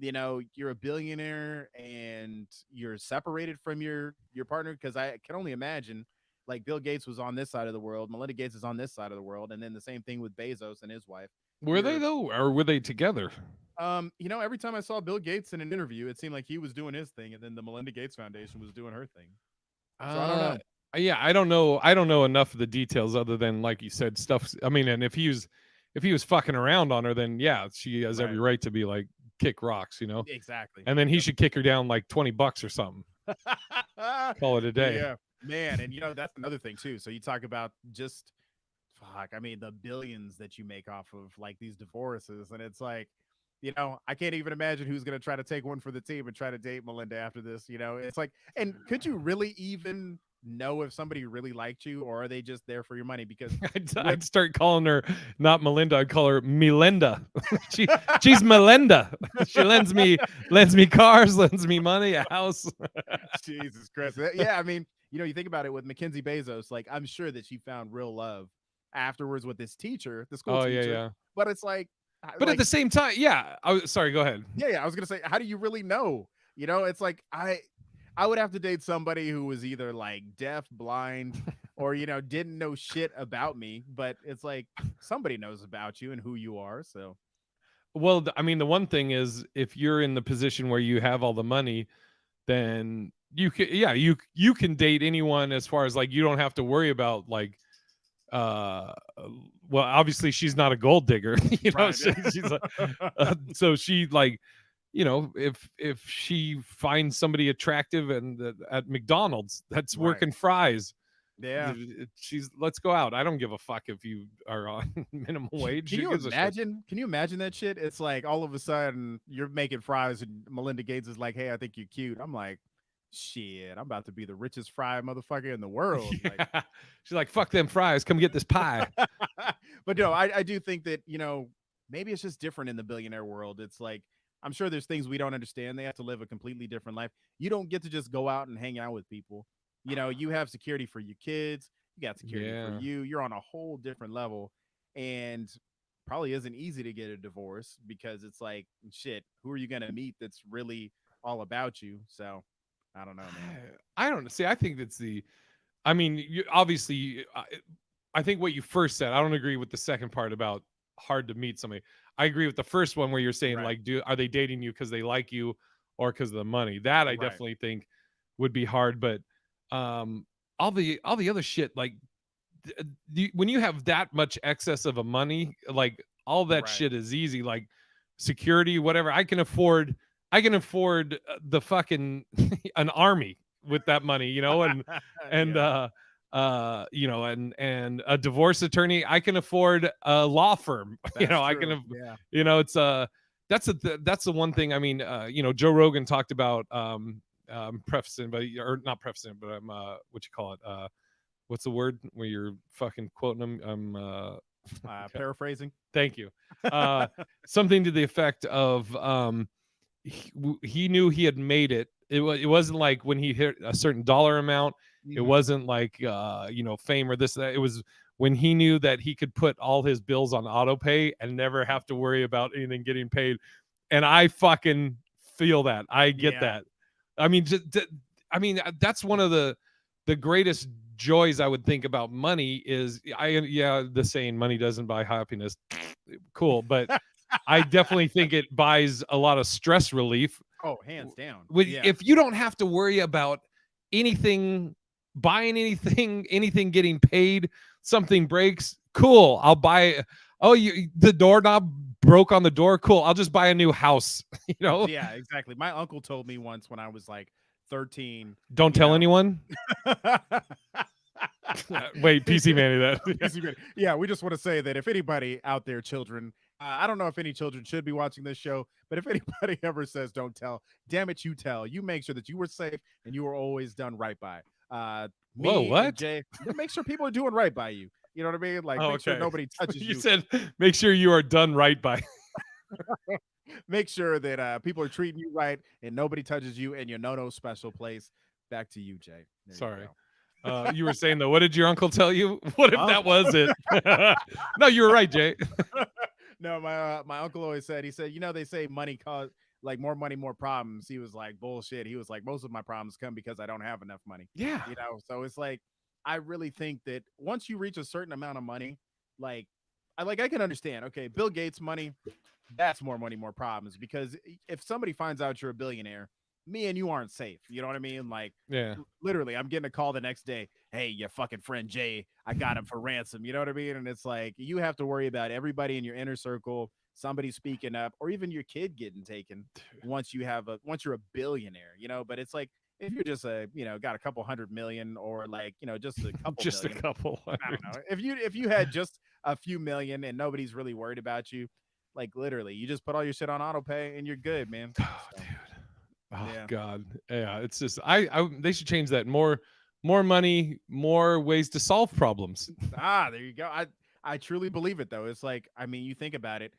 you're a billionaire and you're separated from your partner? Because I can only imagine, like, Bill Gates was on this side of the world, Melinda Gates is on this side of the world, and then the same thing with Bezos and his wife. Were they You're though, or were they together? every time I saw Bill Gates in an interview, it seemed like he was doing his thing, and then the Melinda Gates Foundation was doing her thing. So I don't Uh, know. yeah, I don't know. I don't know enough of the details other than, like you said, stuff. I mean, and if he was fucking around on her, then yeah, she has every Right. right to be like kick rocks, Exactly. and then he Yep. should kick her down like $20 or something. Call it a day. Yeah, man, and that's another thing too. So you talk about just fuck. I mean, the billions that you make off of like these divorces, and it's like, I can't even imagine who's gonna try to take one for the team and try to date Melinda after this. It's like, and could you really even know if somebody really liked you, or are they just there for your money? Because with I'd start calling her not Melinda. I'd call her Melinda. she she's Melinda. She lends me cars, lends me money, a house. Jesus Christ, yeah, I mean, you think about it with Mackenzie Bezos, like I'm sure that she found real love afterwards with this teacher, the school Oh yeah, teacher, yeah. but it's like, But at the same time, yeah. Sorry. Go ahead. yeah, I was gonna say, how do you really know? It's like I would have to date somebody who was either like deaf, blind, or didn't know shit about me. But it's like somebody knows about you and who you are. So Well, I mean, the one thing is, if you're in the position where you have all the money, then you can, yeah, you can date anyone, as far as like you don't have to worry about like, uh, well, obviously she's not a gold digger, right, she's like, so she like, if she finds somebody attractive and at McDonald's that's right, working fries, yeah. she's let's go out. I don't give a fuck if you are on minimum wage. Can Who you gives a shit? imagine? Can you imagine that shit? It's like all of a sudden you're making fries and Melinda Gates is like, "Hey, I think you're cute." I'm like, "Shit, I'm about to be the richest fry motherfucker in the world." Like, Yeah. She's like, fuck them fries. Come get this pie. but no, I do think that maybe it's just different in the billionaire world. It's like I'm sure there's things we don't understand. They have to live a completely different life. You don't get to just go out and hang out with people. You have security for your kids. You got security for Yeah. you. You're on a whole different level, and probably isn't easy to get a divorce because it's like shit. Who are you gonna meet that's really all about you? So I don't know, man. I don't see. I think that's I mean, obviously, I think what you first said, I don't agree with the second part about hard to meet somebody. I agree with the first one where you're saying Right, like, are they dating you because they like you or because of the money? That I right, definitely think would be hard. But um, all the other shit, like when you have that much excess of a money, like all that right. shit is easy. Like security, whatever. I can afford the fucking an army with that money, and Yeah, and a divorce attorney. I can afford a law firm. that's I true. can, Yeah, it's that's the one thing. I mean, Joe Rogan talked about prefacing, but or not prefacing, but I'm what you call it? What's the word where you're fucking quoting them? paraphrasing. Thank you. Uh, Something to the effect of he knew he had made it. It wasn't like when he hit a certain dollar amount. It Mhm. wasn't like fame or this that. It was when he knew that he could put all his bills on auto pay and never have to worry about anything getting paid. And I fucking feel that. I get Yeah, that. I mean, that's one of the greatest joys I would think about money is the saying money doesn't buy happiness. Cool, but I definitely think it buys a lot of stress relief. Oh, hands down. Yeah. If you don't have to worry about anything, buying anything getting paid, something breaks, cool, I'll buy. Oh, the doorknob broke on the door, cool, I'll just buy a new house. Yeah, exactly. My uncle told me once when I was like 13, Don't you tell know. anyone. Wait, PC Manny, that. PC Minute. Yeah, we just want to say that if anybody out there, children, I don't know if any children should be watching this show, but if anybody ever says don't tell, damn it, you tell. You make sure that you were safe and you were always done right by. Whoa, Me and what? Jay, make sure people are doing right by you. You know what I mean? Like, Oh, make sure okay. nobody touches You you. said make sure you are done right by. Make sure that people are treating you right and nobody touches you in your no special place. Back to you, Jay. There you Sorry. go. You were saying though, what did your uncle tell you? What if Huh? that was it? No, you were right, Jay. No, my uncle always said, he said, they say money cause like more money, more problems. He was like, bullshit. He was like, most of my problems come because I don't have enough money. Yeah. So it's like I really think that once you reach a certain amount of money, like I can understand, okay, Bill Gates money, that's more money, more problems. Because if somebody finds out you're a billionaire, me and you aren't safe. You know what I mean? Like, Yeah. literally, I'm getting a call the next day. Hey, your fucking friend Jay, I got him for ransom. You know what I mean? And it's like you have to worry about everybody in your inner circle, somebody speaking up, or even your kid getting taken once you're a billionaire. But it's like if you're just got a couple 100 million or like just a couple Just a million. couple I hundred. don't know. If you had just a few million and nobody's really worried about you, like literally, you just put all your shit on auto pay and you're good, man. Oh, So, dude. Oh yeah. God. Yeah. It's just I they should change that. More money, more ways to solve problems. There you go. I truly believe it though. It's like, I mean, you think about it,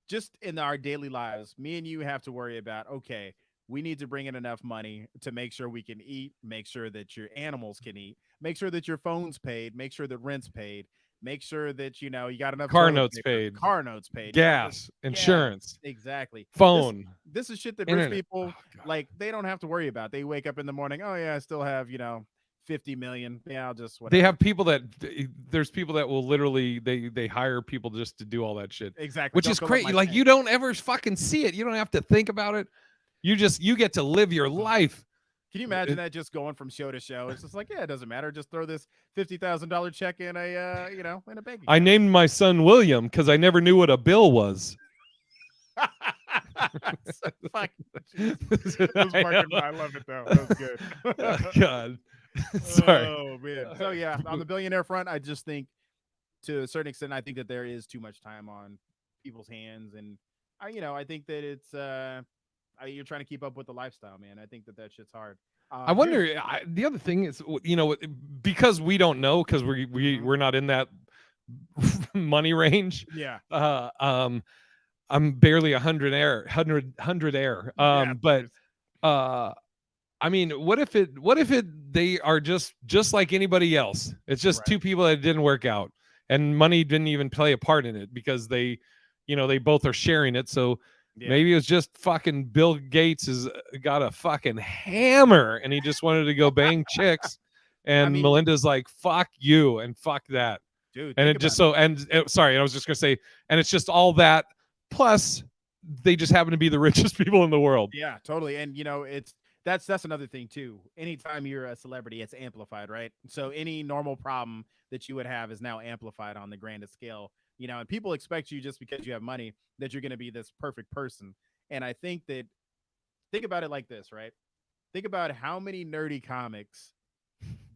just in our daily lives, me and you have to worry about, okay, we need to bring in enough money to make sure we can eat, make sure that your animals can eat, make sure that your phone's paid, make sure that rent's paid, make sure that you got enough Car toilet notes paper, paid, car notes paid, gas, yeah, insurance, exactly. This phone, this is shit that rich internet. people Oh God. like they don't have to worry about. They wake up in the morning, oh yeah, I still have, 50 million. Yeah, I'll just They whatever. have people that there's people that will literally they hire people just to do all that shit, Exactly. which Don't is fill up my great. Like tank. you don't ever fucking see it. You don't have to think about it. You get to live your life. Can you imagine that just going from show to show? It's just like, yeah, it doesn't matter. Just throw this $50,000 check in in a bank I account. named my son William because I never knew what a bill was. So Jesus. It was fucking. I love it though. That was good. Oh, God. Sorry. Oh man. So yeah, on the billionaire front, I just think to a certain extent, I think that there is too much time on people's hands, and I think that it's you're trying to keep up with the lifestyle, man. I think that shit's hard. I Here's wonder. The other thing is, because we don't know, because Mhm. we're not in that money range. Yeah, Uh, um, I'm barely 100 air. yeah, But uh, I mean, what if they are just like anybody else? It's just right, two people that didn't work out, and money didn't even play a part in it because they both are sharing it. So yeah. maybe it was just fucking Bill Gates has got a fucking hammer and he just wanted to go bang chicks, I and mean, Melinda's like fuck you and fuck that, dude, and think it just about it. so and sorry, I was just gonna say, and it's just all that plus they just happen to be the richest people in the world. Yeah, totally. And it's that's another thing too. Anytime you're a celebrity, it's amplified, right? So any normal problem that you would have is now amplified on the grandest scale. And people expect you just because you have money that you're going to be this perfect person. And I think that think about it like this, right? Think about how many nerdy comics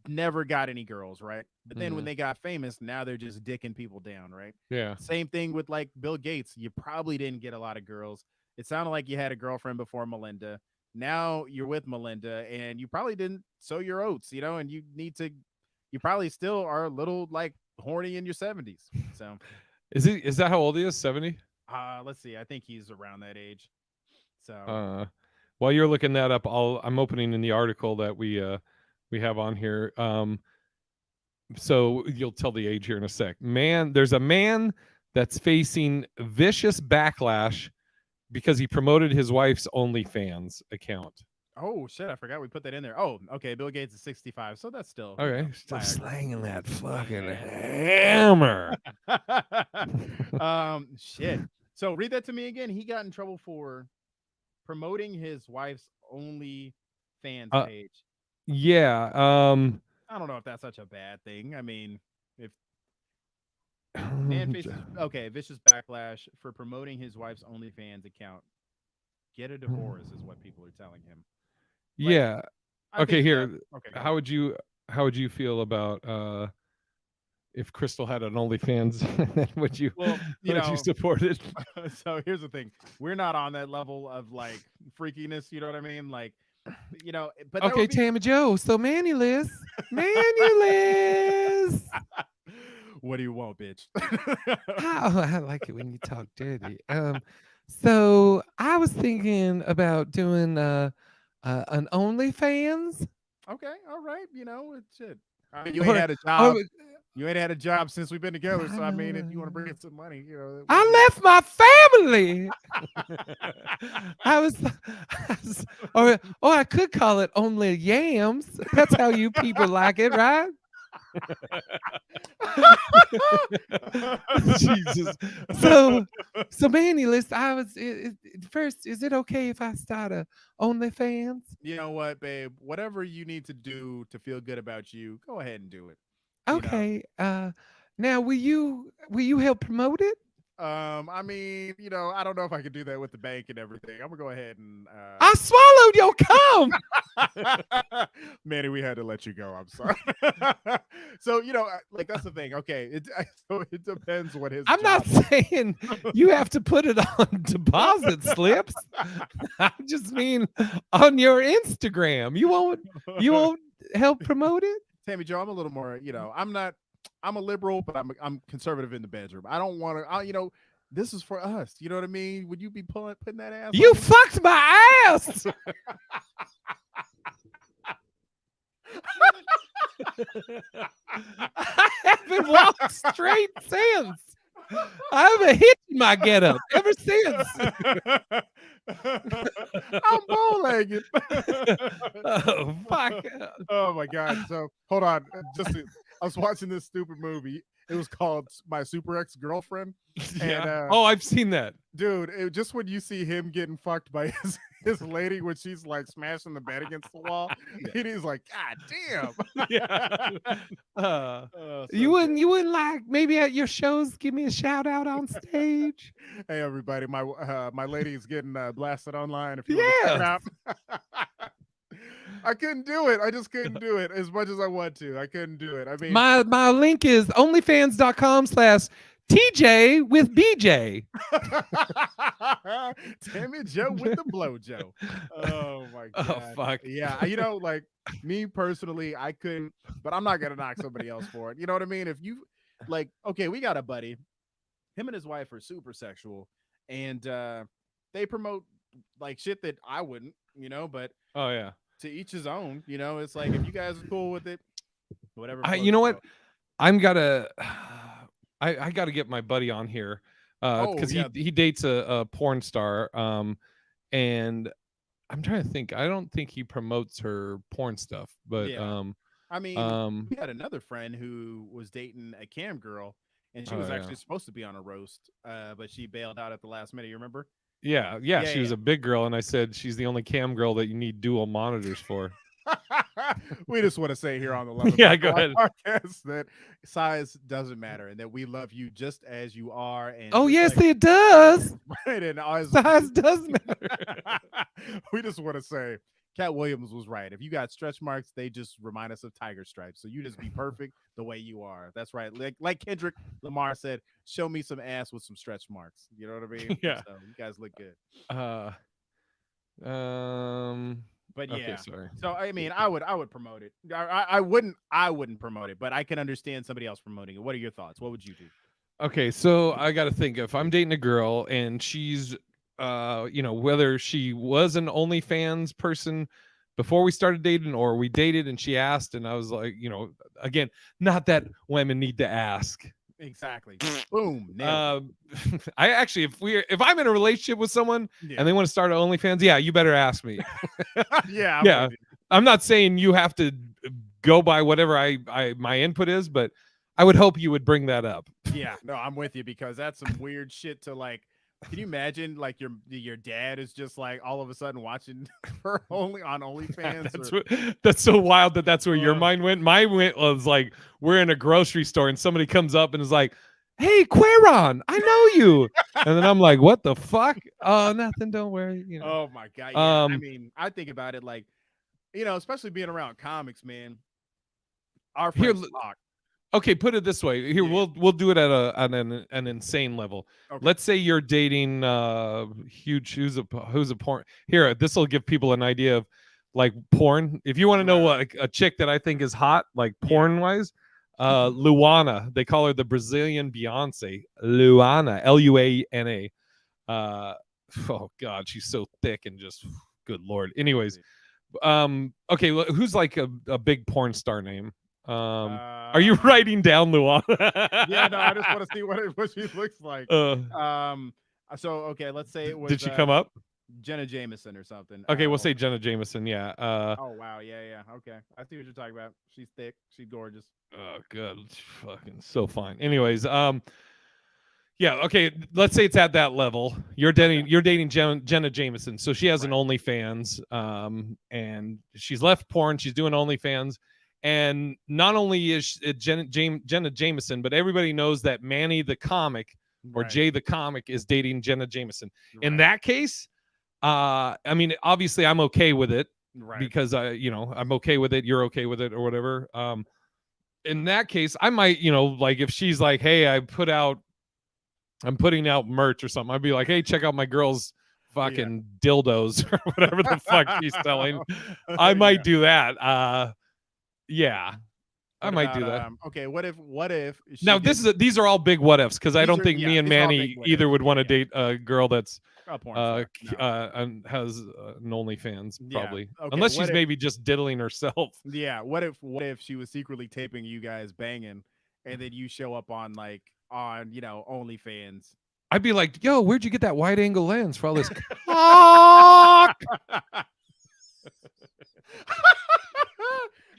never got any girls, right? But then when Mhm. they got famous, now they're just dicking people down, right? Yeah. Same thing with like Bill Gates. You probably didn't get a lot of girls. It sounded like you had a girlfriend before Melinda. Now you're with Melinda and you probably didn't sow your oats, and you probably still are a little like horny in your 70s. So, Is that how old he is? 70? let's see. I think he's around that age. So, Uh while you're looking that up, I'm opening in the article that we have on here. So you'll tell the age here in a sec. There's a man that's facing vicious backlash because he promoted his wife's OnlyFans account. oh shit, I forgot we put that in there. Oh, okay. Bill Gates is 65. So that's still, Okay, still by argument. slanging that fucking Yeah. hammer. Shit. So read that to me again. He got in trouble for. promoting his wife's only fans Uh, page. yeah. I don't know if that's such a bad thing. I mean, if man faces okay, vicious backlash for promoting his wife's OnlyFans account, get a divorce is what people are telling him. Like, yeah. I Okay, think that here. okay, go How ahead. would you how would you feel about if Crystal had an OnlyFans? Well, Would you support it? so here's the thing. We're not on that level of like freakiness, you know what I mean? Like, but that Okay, would be Tammy Joe. So Manulus. what do you want, bitch? How I like it when you talk dirty. So I was thinking about doing an OnlyFans, Okay, all right, it's shit. I mean, you ain't or had a or job. You ain't had a job since we've been together, I so I mean, if you want to know. bring in some money, that would I be left my family. I was, or I could call it only yams. That's how you people like it, right? Jesus. So, so Manny, listen. First. Is it okay if I start a OnlyFans? You know what, babe? Whatever you need to do to feel good about you, go ahead and do it. You know. Okay. Now will you help promote it? I mean, I don't know if I could do that with the bank and everything. I'm gonna go ahead and I swallowed your cum. Manny, we had to let you go. I'm sorry. So, like that's the thing. Okay, so it depends what his I'm not job saying you have to put it on deposit slips. I just mean on your Instagram. You won't help promote it? Tammy Joe, I'm a little more, I'm a liberal, but I'm conservative in the bedroom. I don't want to, this is for us. You know what I mean? Would you be putting that ass You on me? fucked my ass. I haven't walked straight since. I haven't hit my get up ever since. I'm bow-legged. Oh fuck. Oh my god! So hold on, I was watching this stupid movie. It was called My Super Ex Girlfriend, and Yeah. Oh, I've seen that. dude, just when you see him getting fucked by his lady when she's like smashing the bed against the wall, Yeah. and he's like, God Yeah. damn! You So good. wouldn't like maybe at your shows give me a shout out on stage? Hey everybody, my lady is getting blasted online. If you want to check it Yes. out. I couldn't do it. I just couldn't do it as much as I want to. I couldn't do it. I mean, My link is onlyfans.com/TJ with BJ. Tammy Joe with the blow Joe. Oh my Oh god. fuck. Yeah, like me personally, I couldn't, but I'm not gonna knock somebody else for it. You know what I mean? If you like, okay, we got a buddy. Him and his wife are super sexual, and they promote like shit that I wouldn't, but Oh yeah. to each his own. It's like if you guys are cool with it, whatever You floats know your what? boat. I'm gotta I gotta get my buddy on here Oh because yeah, he dates a porn star and I'm trying to think. I don't think he promotes her porn stuff, but yeah. I mean, um we had another friend who was dating a cam girl, and she oh was yeah. actually supposed to be on a roast, but she bailed out at the last minute. You remember? Yeah, Yeah, she was yeah. a big girl and I said she's the only cam girl that you need dual monitors for. We just want to say here on the Love and Yeah, Broken go Life ahead. podcast that size doesn't matter and that we love you just as you are, and Oh just yes, like it does. right, and as Size does matter. we just want to say Cat Williams was right. If you got stretch marks, they just remind us of tiger stripes. So you just be perfect the way you are. That's right. Like Kendrick Lamar said, show me some ass with some stretch marks. You know what I mean? Yeah. So you guys look good. Uh um But okay, yeah. sorry. So I mean, I would promote it. I wouldn't promote it, but I can understand somebody else promoting it. What are your thoughts? What would you do? Okay, so I got to think if I'm dating a girl and she's whether she was an OnlyFans person before we started dating or we dated and she asked and I was like, again, not that women need to ask. Exactly. Boom. Nailed it. Um I actually if I'm in a relationship with someone Yeah. and they want to start an OnlyFans, yeah, you better ask me. Yeah, I'm Yeah. with you. I'm not saying you have to go by whatever I my input is, but I would hope you would bring that up. Yeah, no, I'm with you because that's some weird shit to like Can you imagine like your dad is just like all of a sudden watching her only on OnlyFans? That's Or, what, that's so wild that that's where your uh, mind went. Mine went was like we're in a grocery store and somebody comes up and is like, "Hey, Queron, I know you," and then I'm like, "What the fuck? Oh, nothing. Don't worry." oh my god, yeah. I Um, mean, I think about it like especially being around comics, man. Our here, friend Spock. okay, put it this way. Here, Yeah. we'll do it at an insane level. Okay. Let's say you're dating huge who's a porn. Here, this will give people an idea of like porn. If you want to know Right. what a chick that I think is hot, like Yeah. porn wise, Luana. They call her the Brazilian Beyonce. Luana, Luana. Uh, oh God, she's so thick and just good lord. Anyways, Crazy. okay, who's like a big porn star name? Are you Um. writing down Luana? Yeah. No, I just want to see what she looks like. uh, Um. So okay, let's say it did was she come up? Jenna Jameson or something. Okay, we'll say Jenna Jameson. Yeah. Oh wow, yeah, yeah. Okay, I see what you're talking about. She's thick. She's gorgeous. Oh, good. Fucking so fine. Anyways, yeah. Okay, let's say it's at that level. You're Okay. dating Jenna Jameson, so she has an Right. OnlyFans, and she's left porn. She's doing OnlyFans, and not only is it Jenna Jameson, but everybody knows that Manny the comic or Right. Jay the comic is dating Jenna Jameson. In Right. that case, I mean, obviously, I'm okay with it Right. because I'm okay with it. You're okay with it, or whatever. In that case, I might, like if she's like, "Hey, I'm putting out merch or something," I'd be like, "Hey, check out my girl's Yeah. fucking dildos or whatever the fuck she's selling." I might Yeah. do that. Yeah, I What might about do that. okay, what if Now, she did these are all big what ifs because I these don't are think me and these are all big Manny what either ifs. would Yeah, want to yeah. date a girl that's A porn star. No. and has an OnlyFans Yeah. probably, Okay, unless what she's if maybe just diddling herself. yeah, what if she was secretly taping you guys banging and then you show up on OnlyFans? I'd be like, "Yo, where'd you get that wide angle lens for all this cock?"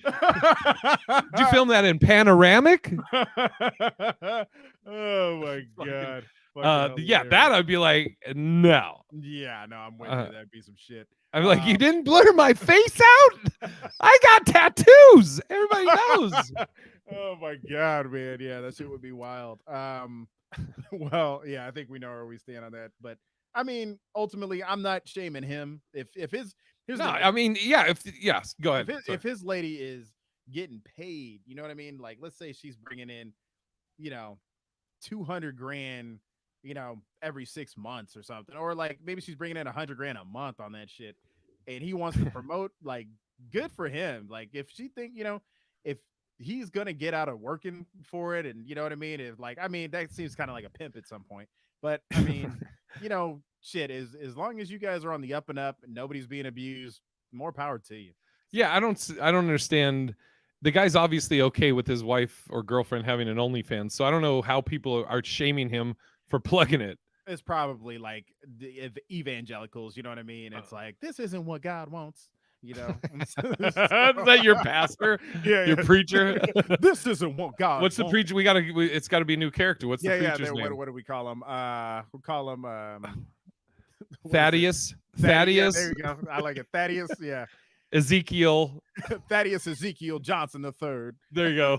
Did you film that in panoramic? Oh my Fucking, god. Fucking yeah, hilarious. that I'd be like, no. Yeah, no, I'm with Uh, you. That'd be some shit. I'd be like, you Um didn't blur my face out? I got tattoos. Everybody knows. Oh my god, man. Yeah, that shit would be wild. Well, yeah, I think we know where we stand on that. But I mean, ultimately, I'm not shaming him. If his here's No, the thing, I mean, yeah, yes, go if ahead. Sorry. if his lady is getting paid, you know what I mean? Like, let's say she's bringing in, you know, 200 grand, every 6 months or something, or like maybe she's bringing in 100 grand a month on that shit, and he wants to promote, like, good for him. Like, if she think, if he's gonna get out of working for it, and you know what I mean, if like, I mean, that seems kind of like a pimp at some point, but I mean, shit is as long as you guys are on the up and up and nobody's being abused, more power to you. So, Yeah, I don't understand. The guy's obviously okay with his wife or girlfriend having an OnlyFans, so I don't know how people are shaming him for plugging it. it's probably like the evangelicals, you know what I mean? It's like, this isn't what God wants, you know. Is that your pastor? Yeah, Your yeah. preacher? This isn't what God What's the wants. preacher? It's got to be a new character. What's the Yeah, yeah. preacher's What, name? what do we call him? We call him what is it? Thaddeus. Yeah, Thaddeus. there you go. I like it. Thaddeus. Yeah. Ezekiel. Thaddeus Ezekiel Johnson III. There you go.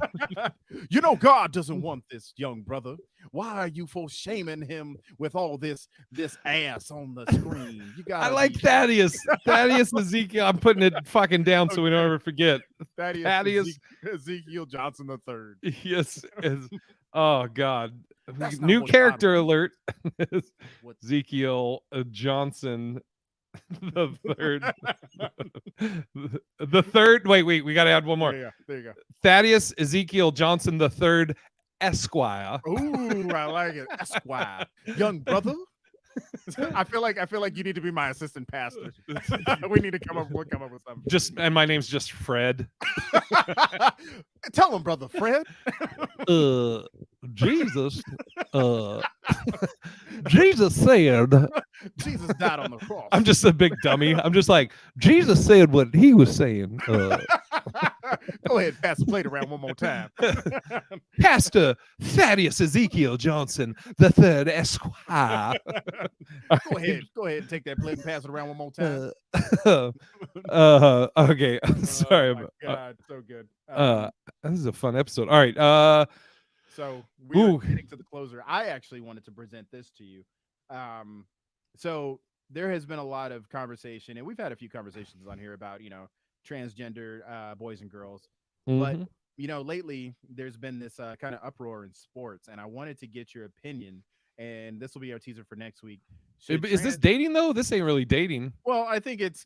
God doesn't want this, young brother. Why are you for shaming him with all this ass on the screen? You got. I like Thaddeus. Thaddeus Ezekiel. I'm putting it fucking down so we don't ever forget. Thaddeus. Ezekiel Johnson III. Yes. Oh God. That's not New what character God alert. What- Ezekiel Johnson the third. The third. Wait. We got to add one more. There you go. Thaddeus Ezekiel Johnson the third, Esquire. Ooh, I like it. Esquire, young brother. I feel like you need to be my assistant pastor. We need to we'll come up with something. And my name's just Fred. Tell him, brother Fred. Jesus. Jesus said. Jesus died on the cross. I'm just a big dummy. I'm just like, Jesus said what he was saying. Go ahead, pass the plate around one more time. Pastor Thaddeus Ezekiel Johnson the third Esquire. All right. Go ahead and take that plate and pass it around one more time. Uh, okay. I'm Oh sorry. my God, so good. Uh, this is a fun episode. All right. So we're Ooh. getting to the closer. I actually wanted to present this to you. Um, so there has been a lot of conversation, and we've had a few conversations on here about transgender boys and girls, but Mhm. lately there's been this kind of uproar in sports, and I wanted to get your opinion. And this will be our teaser for next week. Should Is this trans dating though? This ain't really dating. Well, I think it's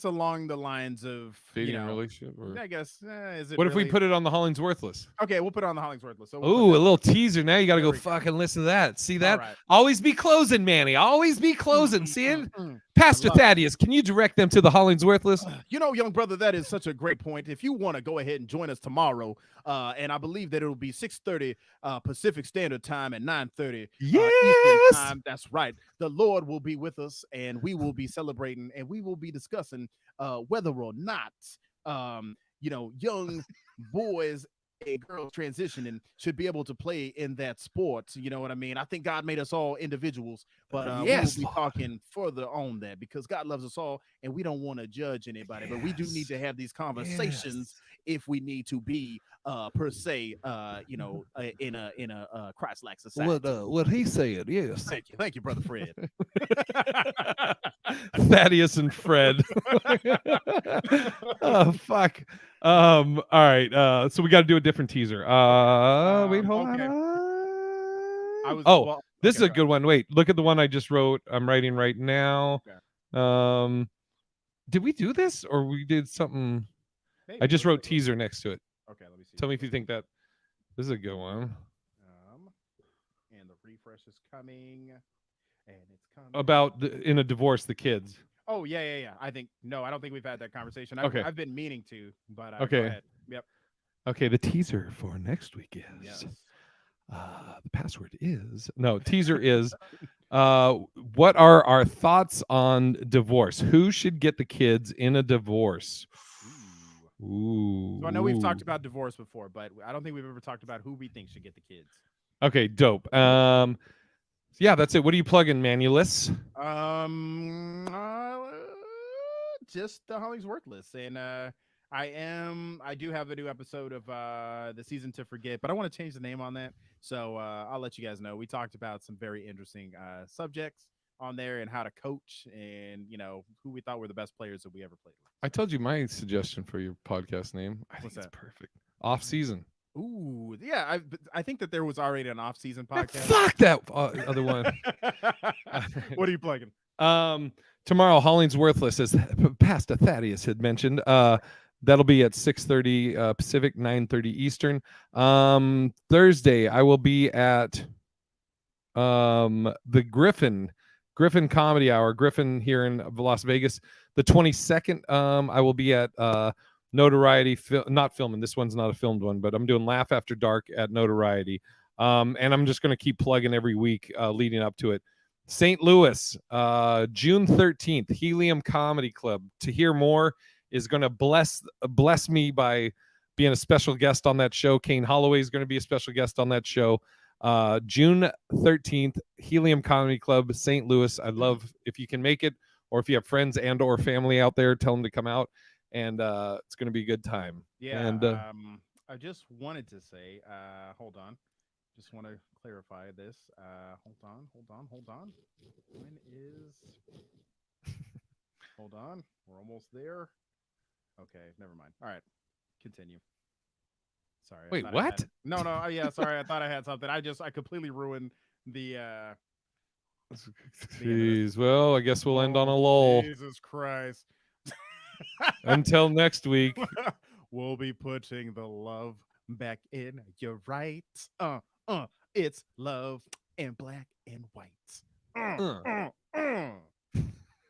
along the lines of Dating relationship, or I guess is it what if we really? put it on the Hollingsworth list? Okay, we'll put it on the Hollingsworth list. So we'll put Ooh, a that. little teaser. Now you got to There go we go. fucking listen to that. See All that? right. Always be closing, Manny. Always be closing. See it? I Pastor love it. Thaddeus, can you direct them to the Hollingsworth list? Young brother, that is such a great point. If you want to go ahead and join us tomorrow, and I believe that it'll be 6:30 Pacific Standard Time and 9:30 Eastern Yes. Time. That's right. The Lord will be with us, and we will be celebrating, and we will be discussing whether or not young boys and girls transitioning should be able to play in that sport. You know what I mean? I think God made us all individuals, but we will Yes, be Lord. talking further on that because God loves us all and we don't want to judge anybody, but we do need Yes. to have these conversations Yes. if we need to be per se in a Christ-like society. What he said? Yes. Thank you, brother Fred. Thaddeus and Fred. Oh fuck. All right. So we got to do a different teaser. Wait, hold Okay. I on. was Oh, well. this Okay, is a go ahead. good one. Wait, look at the one I just wrote. I'm writing right now. Okay. Um, did we do this or we did something? I Maybe just let's wrote take a look. teaser next to it. Okay, let me see. Tell me if you think that this is a good one. Um, and the refresh is coming, and it's coming. About in a divorce, the kids. Oh yeah. I don't think we've had that conversation. Okay. I've been meaning to, but go Okay. ahead. Yep. Okay. The teaser for next week is Yes. the password is no teaser is what are our thoughts on divorce? Who should get the kids in a divorce? Ooh. Ooh. So I know we've talked about divorce before, but I don't think we've ever talked about who we think should get the kids. Okay, dope. Yeah, that's it. What are you plugging, Manulus? Just the Hollingsworth list, and I do have a new episode of the season to forget, but I want to change the name on that, so I'll let you guys know. We talked about some very interesting subjects on there and how to coach, and who we thought were the best players that we ever played with. I told you my suggestion for your podcast name. I think it's perfect. Off season. Ooh, yeah. I think that there was already an off-season podcast. Fuck that other one. What are you plugging? Tomorrow, Hollingsworthless, as Pastor Thaddeus had mentioned. That'll be at 6:30 Pacific, 9:30 Eastern. Thursday, I will be at the Griffin Comedy Hour, Griffin here in Las Vegas. The 22nd, I will be at Notoriety, not filming. This one's not a filmed one, but I'm doing Laugh After Dark at Notoriety. And I'm just going to keep plugging every week leading up to it. St. Louis, June 13th, Helium Comedy Club. To hear more is going to bless me by being a special guest on that show. Kane Holloway is going to be a special guest on that show. June 13th, Helium Comedy Club, St. Louis. I'd love if you can make it, or if you have friends and or family out there, tell them to come out. And it's going to be a good time. Yeah. And I just wanted to say, hold on. Just want to clarify this. Hold on. When is? Hold on. We're almost there. Okay, never mind. All right, continue. Sorry. Wait, what? No. Yeah, sorry. I thought I had something. I completely ruined the. Jeez. Well, I guess we'll end on a lull. Jesus Christ. Until next week. We'll be putting the love back in. You're right. It's love and black and white.